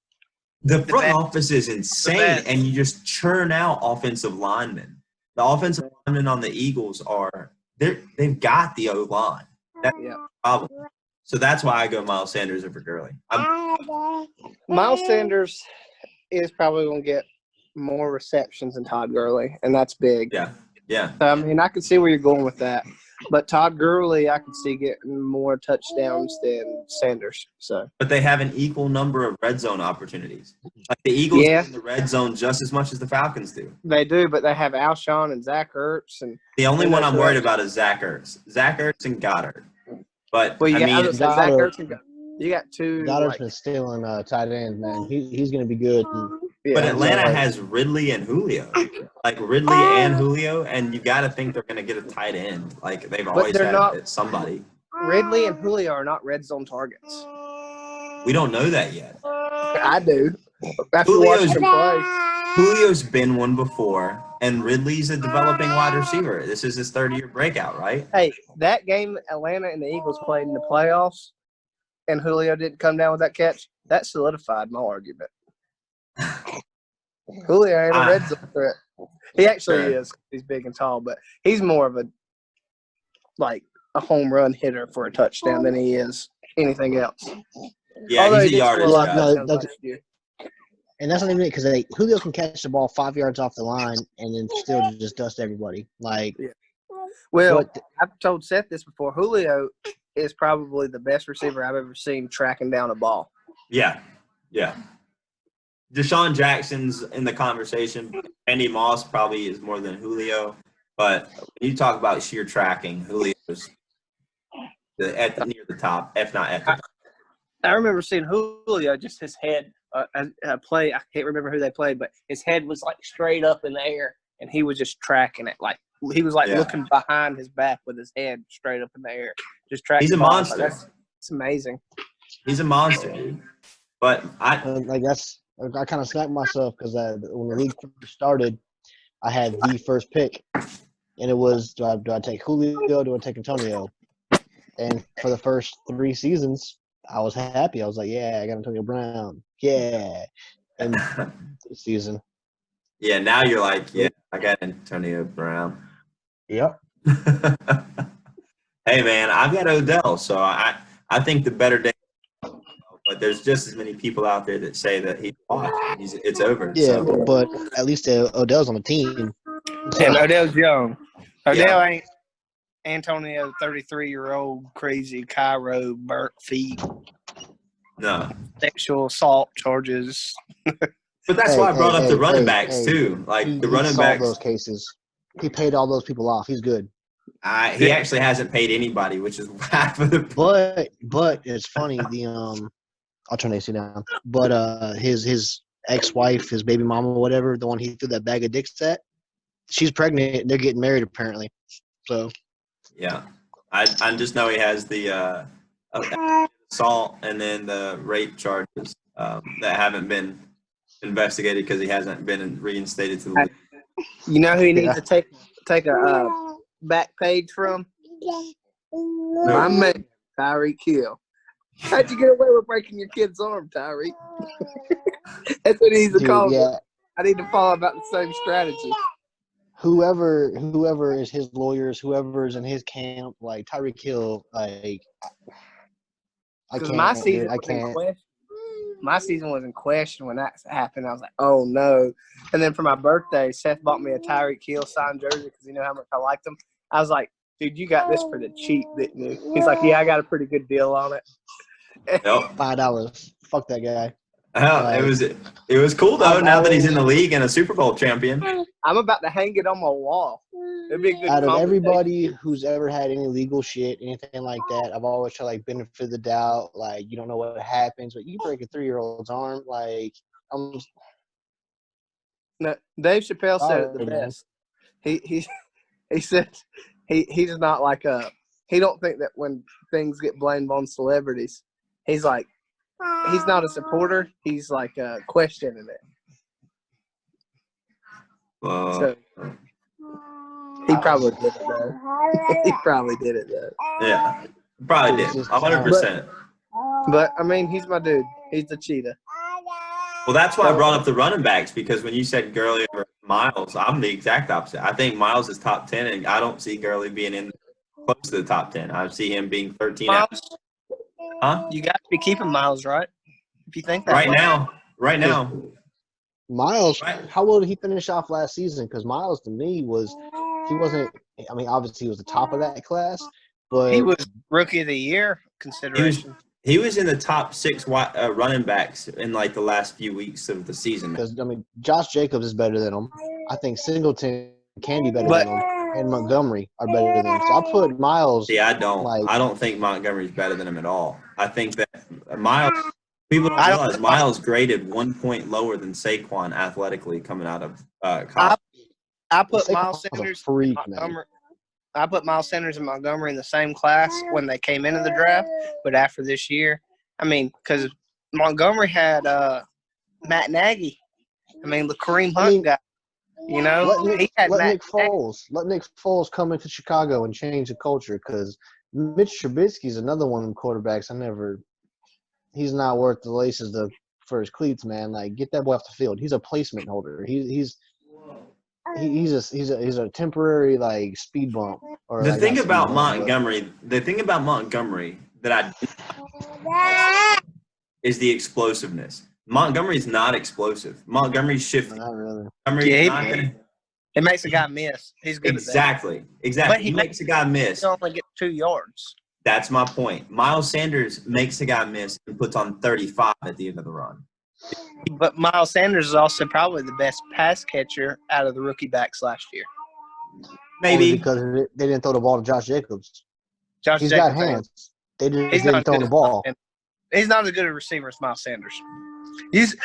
The front office is insane, and you just churn out offensive linemen. The offensive linemen on the Eagles they've got the O-line. That's the problem. So that's why I go Miles Sanders over Gurley. Miles Sanders is probably going to get more receptions than Todd Gurley, and that's big. Yeah. I mean, I can see where you're going with that. But Todd Gurley, I could see getting more touchdowns than Sanders. But they have an equal number of red zone opportunities. Like, the Eagles in the red zone just as much as the Falcons do. They do, but they have Alshon and Zach Ertz. The only one I'm worried about is Zach Ertz. Zach Ertz and Goddard. But, Zach Ertz and you got two. Goddard's been stealing tight ends, man. He's going to be good. But Atlanta has Ridley and Julio. Like, Ridley and Julio, and you got to think they're going to get a tight end. Like, they've always had somebody. Ridley and Julio are not red zone targets. We don't know that yet. I do. After watching them play. Julio's been one before, and Ridley's a developing wide receiver. This is his third-year breakout, right? Hey, that game Atlanta and the Eagles played in the playoffs, and Julio didn't come down with that catch, that solidified my argument. Julio ain't a red zone threat. He actually is. He's big and tall, but he's more of a home run hitter for a touchdown than he is anything else. Yeah, although he's a yardage guy. And that's not even it, because Julio can catch the ball 5 yards off the line and then still just dust everybody. Well, I've told Seth this before. Julio is probably the best receiver I've ever seen tracking down a ball. Yeah. Deshaun Jackson's in the conversation. Randy Moss probably is more than Julio. But when you talk about sheer tracking, Julio's near the top, if not at the top. I remember seeing Julio, just his head play. I can't remember who they played, but his head was straight up in the air, and he was just tracking it. He was looking behind his back with his head straight up in the air, just tracking. He's a monster. It's amazing. He's a monster, dude. But I kind of slapped myself because when the league first started, I had the first pick, and it was do I take Julio? Do I take Antonio? And for the first 3 seasons, I was happy. I was like, yeah, I got Antonio Brown. Yeah. And this season. Yeah, now you're like, yeah, I got Antonio Brown. Yep. Hey, man, I've got Odell, so I think the better day. But there's just as many people out there that say that he's washed. It's over. Yeah, So. but at least Odell's on the team. And Odell's young. Odell Yeah. ain't Antonio, 33-year-old crazy Cairo burnt feet, No. sexual assault charges. But that's why I brought up the running backs, hey. too. Like, He the running solved backs. those cases. He paid all those people off. He's good. He actually hasn't paid anybody, which is half of the. But it's funny. I'll turn AC down. But his ex-wife, his baby mama, whatever, the one he threw that bag of dicks at, she's pregnant. They're getting married apparently. So Yeah, I just know he has the assault and then the rape charges that haven't been investigated because he hasn't been reinstated to the league. You know who he needs to take a back page from? My man, Tyreek Hill. How'd you get away with breaking your kid's arm, Tyreek? That's what he needs to call me. yeah. I need to follow about the same strategy. Whoever is his lawyers, whoever's in his camp, like Tyreek Hill, like I Because can't. my dude, season I was in can't. question. My season was in question when that happened. I was like, oh no. And then for my birthday, Seth bought me a Tyreek Hill signed jersey because you know how much I liked him. I was like, dude, you got this for the cheap, didn't you? He's like, yeah, I got a pretty good deal on it. Yep. $5. Fuck that guy. It was cool though. Now that he's in the league and a Super Bowl champion. I'm about to hang it on my wall. It'd be a good Out of conversation. everybody who's ever had any legal shit, anything like that, I've always tried like benefit of the doubt. Like you don't know what happens, but you break a 3-year-old's arm. Like No, Dave Chappelle said it the Sorry, man. best. He said he's not like he don't think that when things get blamed on celebrities, he's like he's not a supporter. He's like questioning it. So he probably did it though. He probably did it though. Yeah, probably did. 100%. But I mean, he's my dude. He's the cheetah. Well, that's why I brought up the running backs because when you said Gurley over Miles, I'm the exact opposite. I think Miles is top 10, and I don't see Gurley being in close to the top 10. I see him being 13. Miles, Huh? you got to be keeping Miles, right? If you think that Right way. now. Miles, Right. how well did he finish off last season? Because Miles to me he wasn't. I mean, obviously he was the top of that class, but He was rookie of the year consideration. He was in the top 6 running backs in like the last few weeks of the season. because I mean, Josh Jacobs is better than him. I think Singleton can be better But- than him, and Montgomery are better than him. So I put Miles. See, I don't. Like- I don't think Montgomery's better than him at all. I think that Miles. People don't I don't- realize Miles graded 1 point lower than Saquon athletically coming out of college. I put Saquon's Miles a Sanders, freak, Montgomery. I put Miles Sanders and Montgomery in the same class when they came into the draft, but after this year, I mean, because Montgomery had Matt Nagy. I mean, the Kareem Hunt guy. You know, he had let Matt Nick Foles come into Chicago and change the culture because Mitch Trubisky's another one of them quarterbacks. He's not worth the laces for his cleats, man. Like, get that boy off the field. He's a placement holder. He's a temporary like speed bump. Or The like, thing not speed about bump, Montgomery that I is the explosiveness. Montgomery's not explosive. Montgomery's but shifty. not really. Montgomery's Yeah, not gonna, It makes a guy miss. He's good exactly. But He makes a guy at that. miss. He only get 2 yards. That's my point. Miles Sanders makes a guy miss and puts on 35 at the end of the run. But Miles Sanders is also probably the best pass catcher out of the rookie backs last year. Only Maybe. because they didn't throw the ball to Josh Jacobs. Josh He's Jacobs got hands. They just He's didn't not throw good the as ball. He's not as good a receiver as Miles Sanders.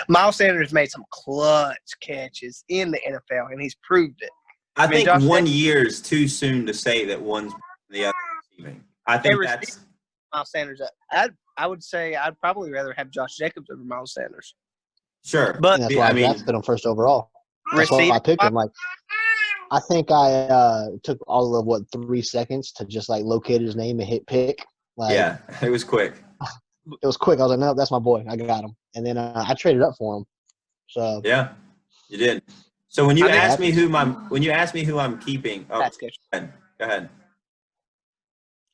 Miles Sanders made some clutch catches in the NFL, and he's proved it. I mean, think Josh 1 Jacobs- year is too soon to say that one's the other receiving. I think They that's Miles Sanders, I would say I'd probably rather have Josh Jacobs over Miles Sanders. sure. But And that's why I drafted him first overall. That's why I receiving, picked him. Like, I think I took all of 3 seconds to just like locate his name and hit pick, Like, Yeah, it was quick. it was quick. I was like, no, that's my boy. I got him. And then I traded up for him. So Yeah, you did. So when you I think ask me happens. who I'm keeping, oh, pass catcher. go ahead.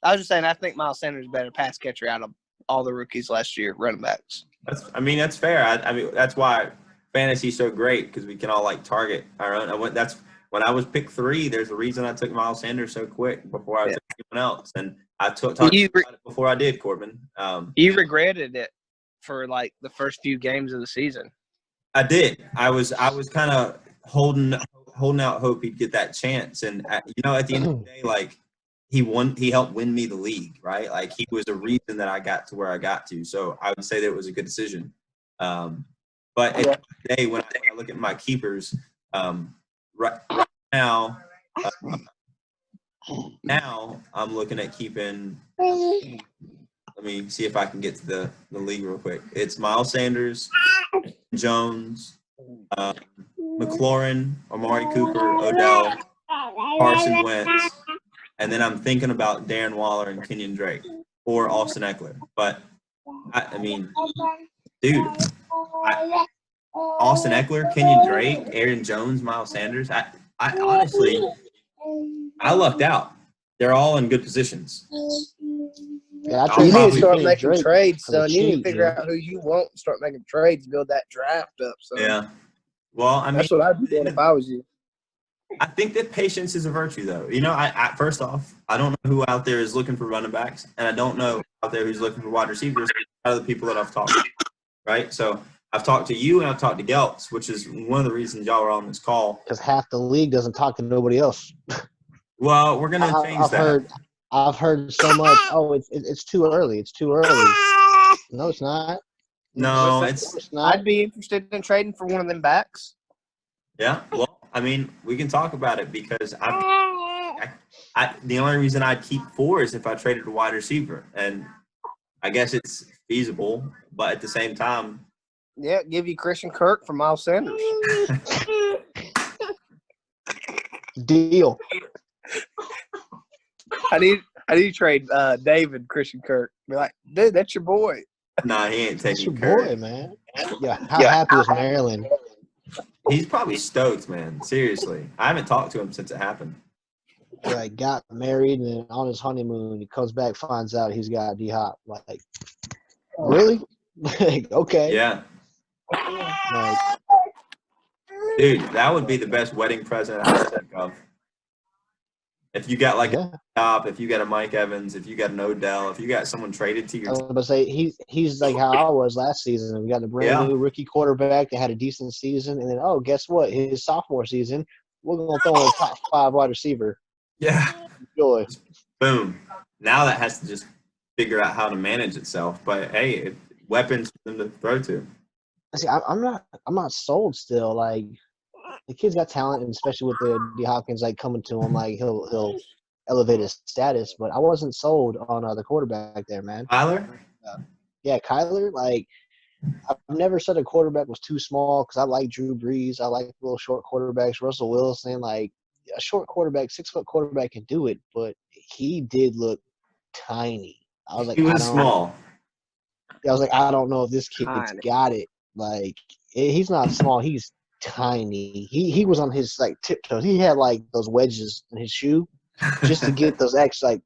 I was just saying, I think Miles Sanders is a better pass catcher out of all the rookies last year, running backs. That's fair. I mean, that's why fantasy's so great because we can all like target our own. That's when I was pick 3. There's a reason I took Miles Sanders so quick before I took anyone else, and I talked about it before I did, Corbin. You regretted it for like the first few games of the season. I did. I was kind of holding out hope he'd get that chance, and at the end of the day, like he helped win me the league, right? Like he was the reason that I got to where I got to. So I would say that it was a good decision. But at the end of the day, when I look at my keepers, right now, now I'm looking at keeping. Let me see if I can get to the league real quick. It's Miles Sanders, Jones, McLaurin, Amari Cooper, Odell, Carson Wentz, and then I'm thinking about Darren Waller and Kenyon Drake or Austin Eckler. But I mean, dude, Austin Eckler, Kenyon Drake, Aaron Jones, Miles Sanders. I honestly, I lucked out. They're all in good positions. Yeah, You You need to probably start Kenyon making Drake trades, for the son. You need to cheap, figure man. out who you want, start making trades, build that draft up. So Yeah. Well, I mean, that's what I'd be doing if I was you. I think that patience is a virtue, though. I first off, I don't know who out there is looking for running backs, and I don't know out there who's looking for wide receivers out of the people that I've talked to, right? So I've talked to you and I've talked to Geltz, which is one of the reasons y'all are on this call. Because half the league doesn't talk to nobody else. Well, we're gonna change I've heard so much. Oh, it's too early. It's too early. No, it's not. No, It's not. I'd be interested in trading for one of them backs. yeah. Well, I mean, we can talk about it because the only reason I'd keep 4 is if I traded a wide receiver, and I guess it's feasible, but at the same time, Yeah, give you Christian Kirk for Miles Sanders. Deal. How do you trade David Christian Kirk? Be like, dude, that's your boy. nah, he ain't That's taking your Kirk. boy, man. Yeah. How happy is Maryland? He's probably stoked, man. Seriously, I haven't talked to him since it happened. Like, got married and then on his honeymoon, he comes back, finds out he's got D-Hop. Like, really? Like, okay. Yeah, Like, dude, that would be the best wedding present I could think of. If you got like yeah. a top, if you got a Mike Evans, if you got an Odell, if you got someone traded to I your was team. about to say he's like how I was last season. We got a brand new rookie quarterback that had a decent season, and then guess what? His sophomore season, we're gonna throw in a top 5 wide receiver. Yeah, Joy. boom. Now that has to just figure out how to manage itself. But hey, weapons for them to throw to. See, I'm not sold still. Like, the kid's got talent, and especially with the D Hopkins like coming to him, like he'll elevate his status. But I wasn't sold on the quarterback there, man. Tyler? Yeah, Kyler. Like, I've never said a quarterback was too small because I like Drew Brees. I like little short quarterbacks. Russell Wilson, like a short quarterback, 6-foot quarterback can do it, but he did look tiny. I was like, He was small. I was like, I don't know if this kid's Tiny. got it. Like, he's not small. He's tiny. He was on his like tiptoes. He had like those wedges in his shoe just to get those extra. Like,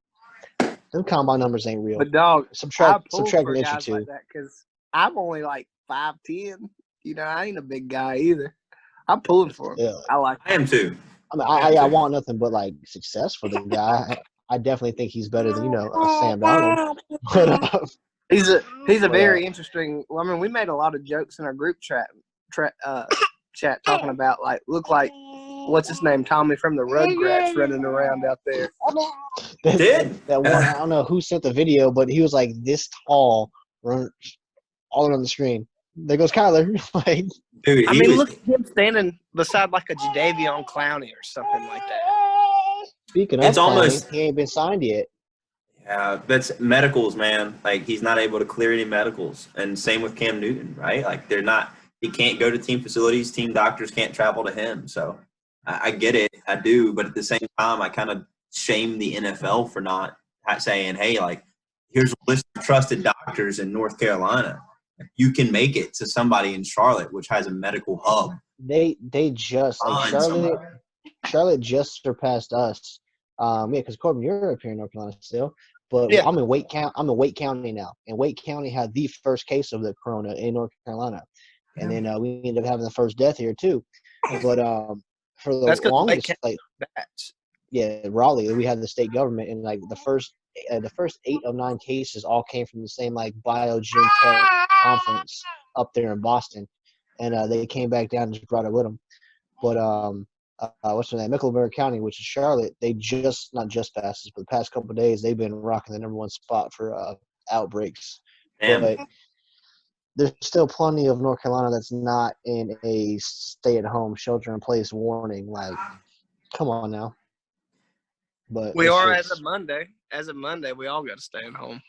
them combine numbers ain't real. But dog, I Subtract pull an for inch or guys two. like that because I'm only like 5'10". You know, I ain't a big guy either. I'm pulling for him. Yeah. I like. I am too. I mean, I want nothing but like success for the guy. I definitely think he's better than Sam Darnold. But, He's a But, very interesting. Well, I mean, we made a lot of jokes in our group chat talking about look like what's his name, Tommy from the Rugrats running around out there. Did? that one, I don't know who sent the video, but he was like this tall, run all around the screen. There goes Kyler. Like, Dude, I he mean, was, look at him standing beside like a Jadeveon Clowney or something like that. speaking of, It's almost- Clowney, he ain't been signed yet. yeah, that's medicals, man. Like, he's not able to clear any medicals. And same with Cam Newton, right? Like, he can't go to team facilities. Team doctors can't travel to him. So I get it. I do. But at the same time, I kind of shame the NFL for not saying, hey, like, here's a list of trusted doctors in North Carolina. You can make it to somebody in Charlotte, which has a medical hub. They just like Find somebody. Charlotte just surpassed us. Because Corbin, you're up here in North Carolina still, but Yeah. I'm in Wake County now, and Wake County had the first case of the corona in North Carolina, and then we ended up having the first death here too. But for the That's 'cause Wake longest, County- like Bats. Raleigh, we had the state government, and like the first 8 of 9 cases all came from the same like Biogen Tech conference up there in Boston, and they came back down and just brought it with them. But what's the name? Mecklenburg County, which is Charlotte, they not just passed this, but the past couple of days they've been rocking the number 1 spot for outbreaks. Damn. But there's still plenty of North Carolina that's not in a stay-at-home, shelter-in-place warning. Like, come on now. But We it's are just- as of Monday. As of Monday, we all got to stay at home.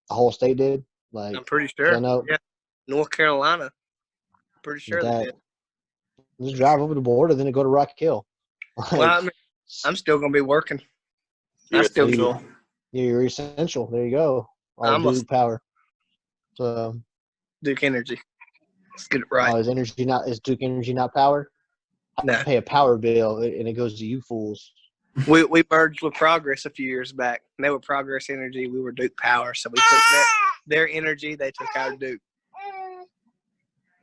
the whole state did. Like, I'm pretty sure. I know Yeah, North Carolina. Pretty sure they that. did. Just drive over the border, then go to Rock Hill. Like, Well, I mean, I'm still gonna be working. You're I still essential. you're essential. There you go. All I'm a- Duke power. So, Duke Energy. Let's get it right. is Duke Energy not power? I No. pay a power bill, and it goes to you fools. We merged with Progress a few years back. They were Progress Energy. We were Duke Power. So we took their energy. They took our Duke.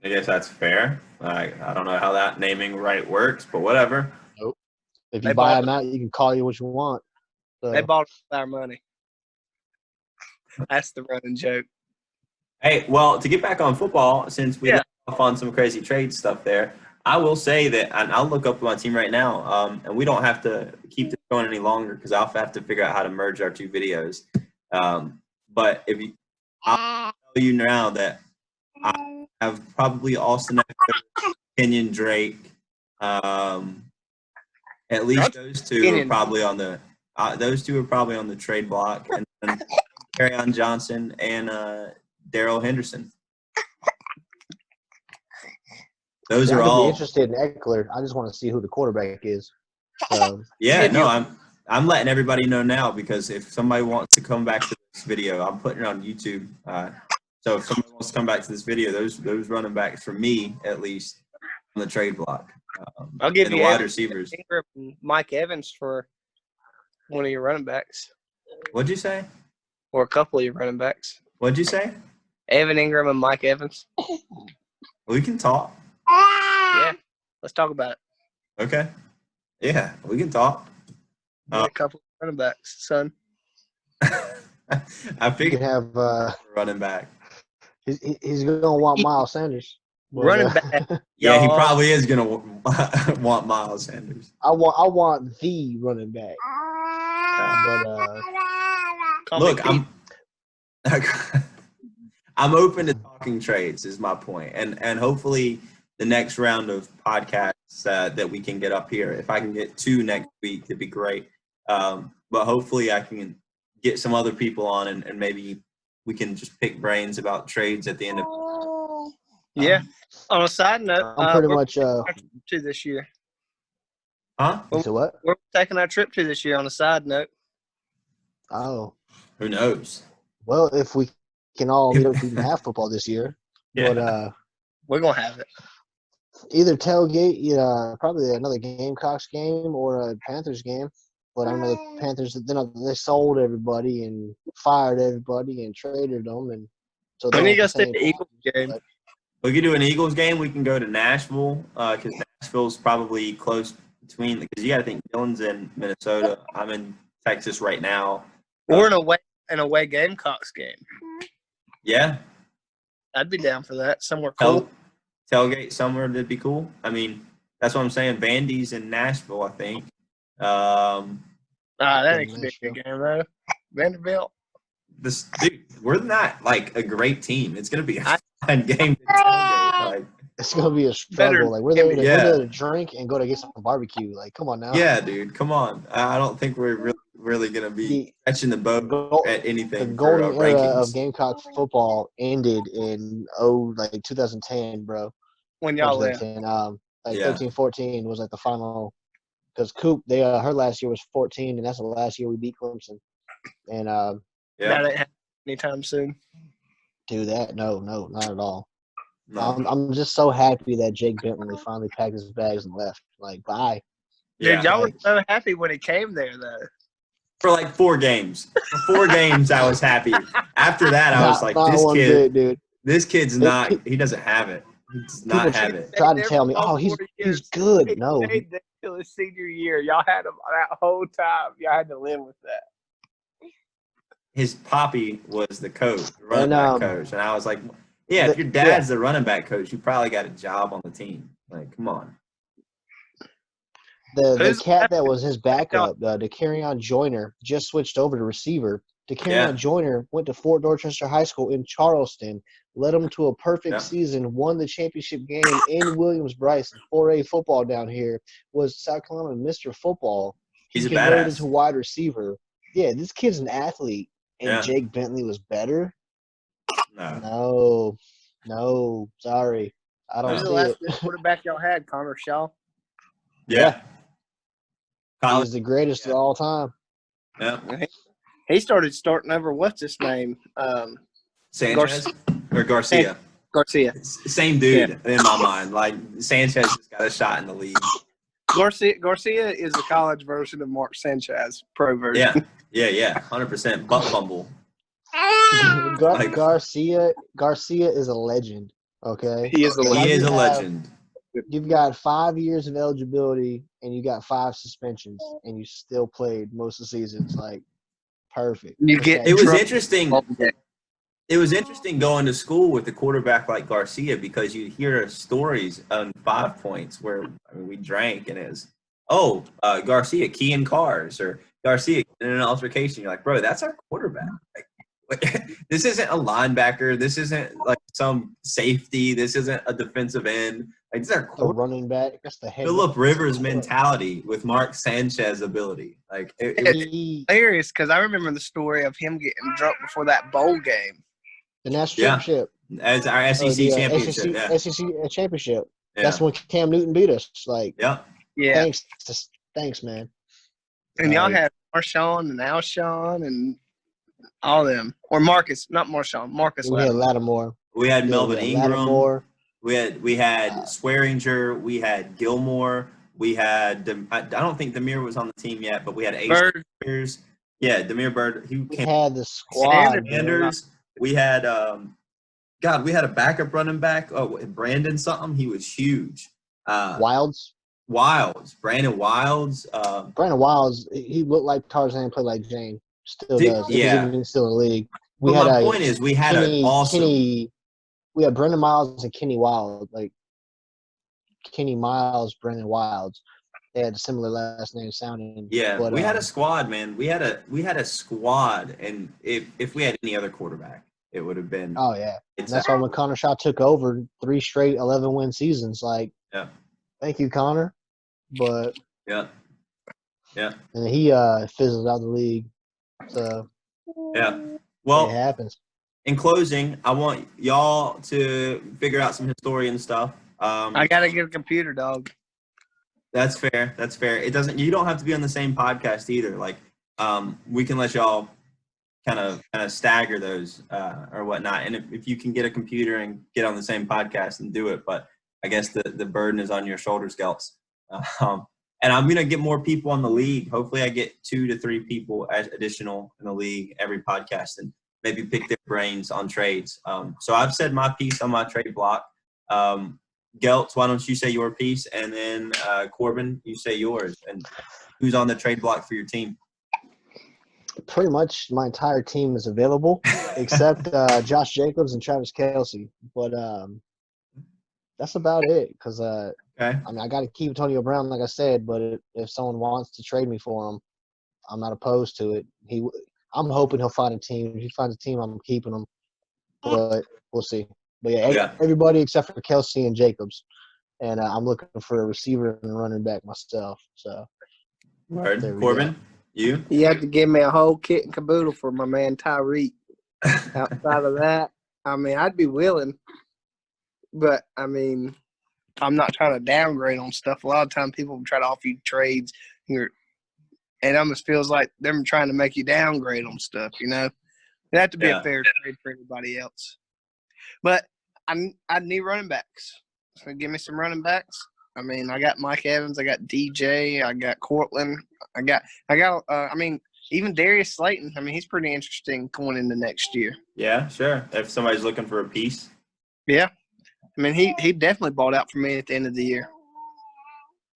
I guess that's fair. I don't know how that naming right works, but whatever. If They you buy bought them out, you can call you what you want. So, They bought us with our money. That's the running joke. Hey, well, to get back on football, since we Yeah. left off on some crazy trade stuff there, I will say that, and I'll look up my team right now, and we don't have to keep this going any longer because I'll have to figure out how to merge our 2 videos. But I'll tell you now that I have probably Austin Eckler, Kenyon Drake. At least those 2 are Kenyon. probably on the trade block, and then Kerryon Johnson and Darrell Henderson. Those I are could be all. interested in Eckler. I just want to see who the quarterback is. So, Yeah, no, I'm letting everybody know now because if somebody wants to come back to this video, I'm putting it on YouTube. So if somebody wants to come back to this video, those running backs for me at least on the trade block. I'll give and the you wide Evan receivers. Ingram and Mike Evans for one of your running backs, What'd you say? or a couple of your running backs. What'd you say? Evan Ingram and Mike Evans. We can talk. Yeah, let's talk about it. Okay. Yeah, we can talk. A couple of running backs, son. I you figured can have running back. he's going to want Miles Sanders. But, Running back. Yeah, he Y'all- probably is gonna want Miles Sanders. I want the running back. But Call me Look, Pete. I'm open to talking trades is my point, and hopefully the next round of podcasts that we can get up here. If I can get 2 next week, it'd be great. But hopefully I can get some other people on, and maybe we can just pick brains about trades at the end of. Yeah. On a side note, I'm pretty we're much taking our trip to this year. Huh? so what? We're taking our trip to this year. On a side note, Oh, Who knows? well, if we can all meet up, we can have football this year. Yeah. But we're gonna have it. either tailgate, probably another Gamecocks game or a Panthers game. But I know the Panthers, they sold everybody and fired everybody and traded them, and so When they're you go the see same the Eagles team, game? but We could do an Eagles game. We can go to Nashville because Nashville's probably close between. Because you got to think Dylan's in Minnesota. I'm in Texas right now. Or an away Gamecocks game. Yeah, I'd be down for that. Somewhere cool. tailgate somewhere that'd be cool. I mean, that's what I'm saying. Vandy's in Nashville, I think. That ain't gonna be a good game though. Vanderbilt. This dude, we're not like a great team. It's gonna be a I- fun game to tailgate. Like, it's gonna be a Better- struggle. Like we're there Yeah. to drink and go to get some barbecue. Like, come on now. yeah, dude, come on. I don't think we're really gonna be catching the boat at The anything for golden era rankings. of Gamecock football ended in 2010, bro. When y'all left. 2010, Yeah. 13-14 was like the final. Because Coop, her last year was 14, and that's the last year we beat Clemson. And Yeah. That ain't anytime soon. Do that? No, not at all. No. I'm just so happy that Jake Bentley finally packed his bags and left. Like, bye. Yeah. Dude, y'all like- were so happy when he came there, though. For like 4 games. For 4 games, I was happy. After that, I was like, not this one kid, bit, dude. this kid's not. He doesn't have it. He does not People have it. tried to tell me, All oh, he's 4 years. good. He No, stayed there till his senior year. Y'all had him that whole time. Y'all had to live with that. His poppy was the coach, the running And, back coach, and I was like, yeah, if your yeah. dad's the running back coach, you probably got a job on the team. Like, come on. the Who's cat that was his backup, DeCarrion Joyner, just switched over to receiver. DeCarrion Yeah. Joyner went to Fort Dorchester High School in Charleston, led them to a perfect Yeah. season, won the championship game in Williams-Brice, 4A football down here, was South Carolina Mr. Football. He's a converted badass. into wide receiver. Yeah, this kid's an athlete, and Yeah. Jake Bentley was better? No. No, sorry. I don't Who's the see last it. good quarterback y'all had? Connor Shaw? Yeah. He College. was the greatest of all time. Yeah. He started starting over, what's his name? Sanchez or Garcia. Garcia. Same dude in my mind. Like Sanchez just got a shot in the league. Garcia is a college version of Mark Sanchez, pro version. Yeah. 100% butt fumble. Like- Garcia is a legend. Okay, He is a He legend. is a You have- legend. You've got 5 years of eligibility, and you got 5 suspensions, and you still played most of the seasons. Like, perfect. You get- Okay. It was Trump- interesting. It was interesting going to school with a quarterback like Garcia because you hear stories on 5 points where we drank and it was, Garcia keying cars or Garcia in an altercation. You're like, bro, that's our quarterback. Like, this isn't a linebacker. This isn't like some safety. This isn't a defensive end. Like, this is our the quarterback. running back. That's the head. Philip Rivers mentality with Mark Sanchez ability. Like He, Hilarious, because I remember the story of him getting drunk before that bowl game. the national Yeah. championship. as our or SEC the, championship. Yeah. SEC championship. Yeah. That's when Cam Newton beat us. Like, Yeah. Yeah. thanks, man. And y'all Like, had Marshawn and Alshon and all them. Or Marcus, not Marshawn, Marcus we had Lattimore. Lattimore. We had Yeah, Melvin we had Ingram. Lattimore. We had Swearinger. We had Gilmore. We had I don't think Demir was on the team yet, but we had Ace Bird. Spears. Yeah, Demir Bird. Who We came? had the squad. man. Sanders. We had we had a backup running back. Oh, Brandon something. He was huge. Wilds. Brandon Wilds. Brandon Wilds, he looked like Tarzan, played like Jane. Still Dude, does. yeah. He's still in the league. But my point is, we had an awesome. We had Brendan Miles and Kenny Wild. Like Kenny Miles, Brendan Wilds. They had a similar last name sounding. Yeah, but, we had a squad, man. We had a squad, and if we had any other quarterback, it would have been. Oh yeah. And it's that's why when Connor Shaw took over 3 straight 11-win seasons, like, Yeah. thank you, Connor. But Yeah. and he fizzled out the league. So Yeah. it Well, happens. in closing, I want y'all to figure out some historian stuff. I got to get a computer, dog. That's fair. That's fair. It doesn't. You don't have to be on the same podcast either. Like, we can let y'all kind of stagger those or whatnot. And if you can get a computer and get on the same podcast and do it, but I guess the burden is on your shoulders, Gelts. And I'm gonna get more people on the league. Hopefully, I get 2 to 3 people additional in the league every podcast, and maybe pick their brains on trades. So I've said my piece on my trade block. Gelts, why don't you say your piece, and then Corbin, you say yours, and who's on the trade block for your team? Pretty much my entire team is available except Josh Jacobs and Travis Kelce. But that's about it because Okay. I mean, I got to keep Antonio Brown, like I said, but if someone wants to trade me for him, I'm not opposed to it. I'm hoping he'll find a team. If he finds a team, I'm keeping him. But we'll see. But yeah, everybody except for Kelce and Jacobs. And I'm looking for a receiver and a running back myself. So, Word. There we Corbin, you? You have to give me a whole kit and caboodle for my man Tyreek. Outside of that, I mean, I'd be willing. But, I mean, I'm not trying to downgrade on stuff. A lot of times people try to offer you trades. And it almost feels like them trying to make you downgrade on stuff, you know? It'd have to be Yeah. a fair trade for anybody else. But I need running backs. So give me some running backs. I mean, I got Mike Evans, I got DJ, I got Cortland, I got. I mean, even Darius Slayton. I mean, he's pretty interesting going into next year. Yeah, sure. If somebody's looking for a piece. Yeah, I mean, he definitely balled out for me at the end of the year.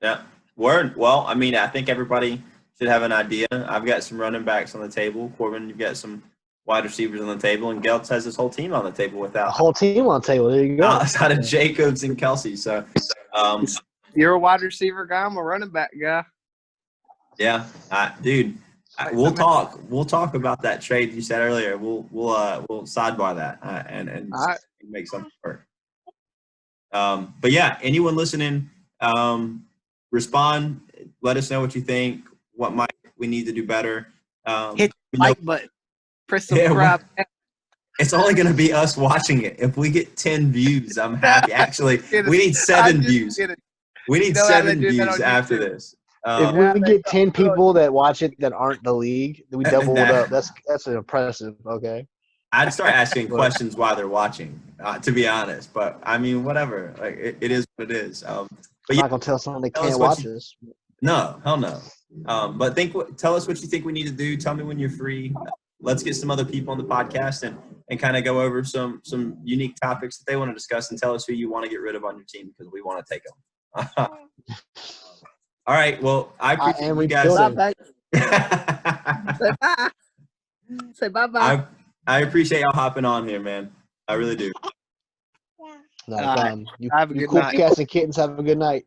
Yeah. Word. Well, I mean, I think everybody should have an idea. I've got some running backs on the table. Corbin, you've got some wide receivers on the table, and Geltz has his whole team on the table The without whole team on the table. There you go. outside of Jacobs and Kelsey. So, You're a wide receiver guy. I'm a running back guy. yeah, dude, we'll talk. We'll talk about that trade you said earlier. We'll sidebar that and All right. make something work. But yeah, anyone listening, respond. Let us know what you think. What might we need to do better? Hit you know, like button. Press Yeah, subscribe. it's only going to be us watching it. If we get 10 views, I'm happy. Actually, we need 7 views. We need You know how they 7 do that views on after YouTube? this. If we get 10 people that watch it that aren't the league, we double it up. That's impressive. Okay. I'd start asking questions while they're watching, to be honest. But I mean, whatever. Like it is what it is. But I'm yeah, not gonna tell someone they tell us can't what watch you- this. no, hell no. But tell us what you think we need to do. Tell me when you're free. Let's get some other people on the podcast and kind of go over some unique topics that they want to discuss, and tell us who you want to get rid of on your team because we want to take them. All right. Well, I appreciate am you guys. rebuilding. Say bye. Say bye-bye. I appreciate y'all hopping on here, man. I really do. No All right. problem. You, Have a you good cool night. cats and kittens have a good night.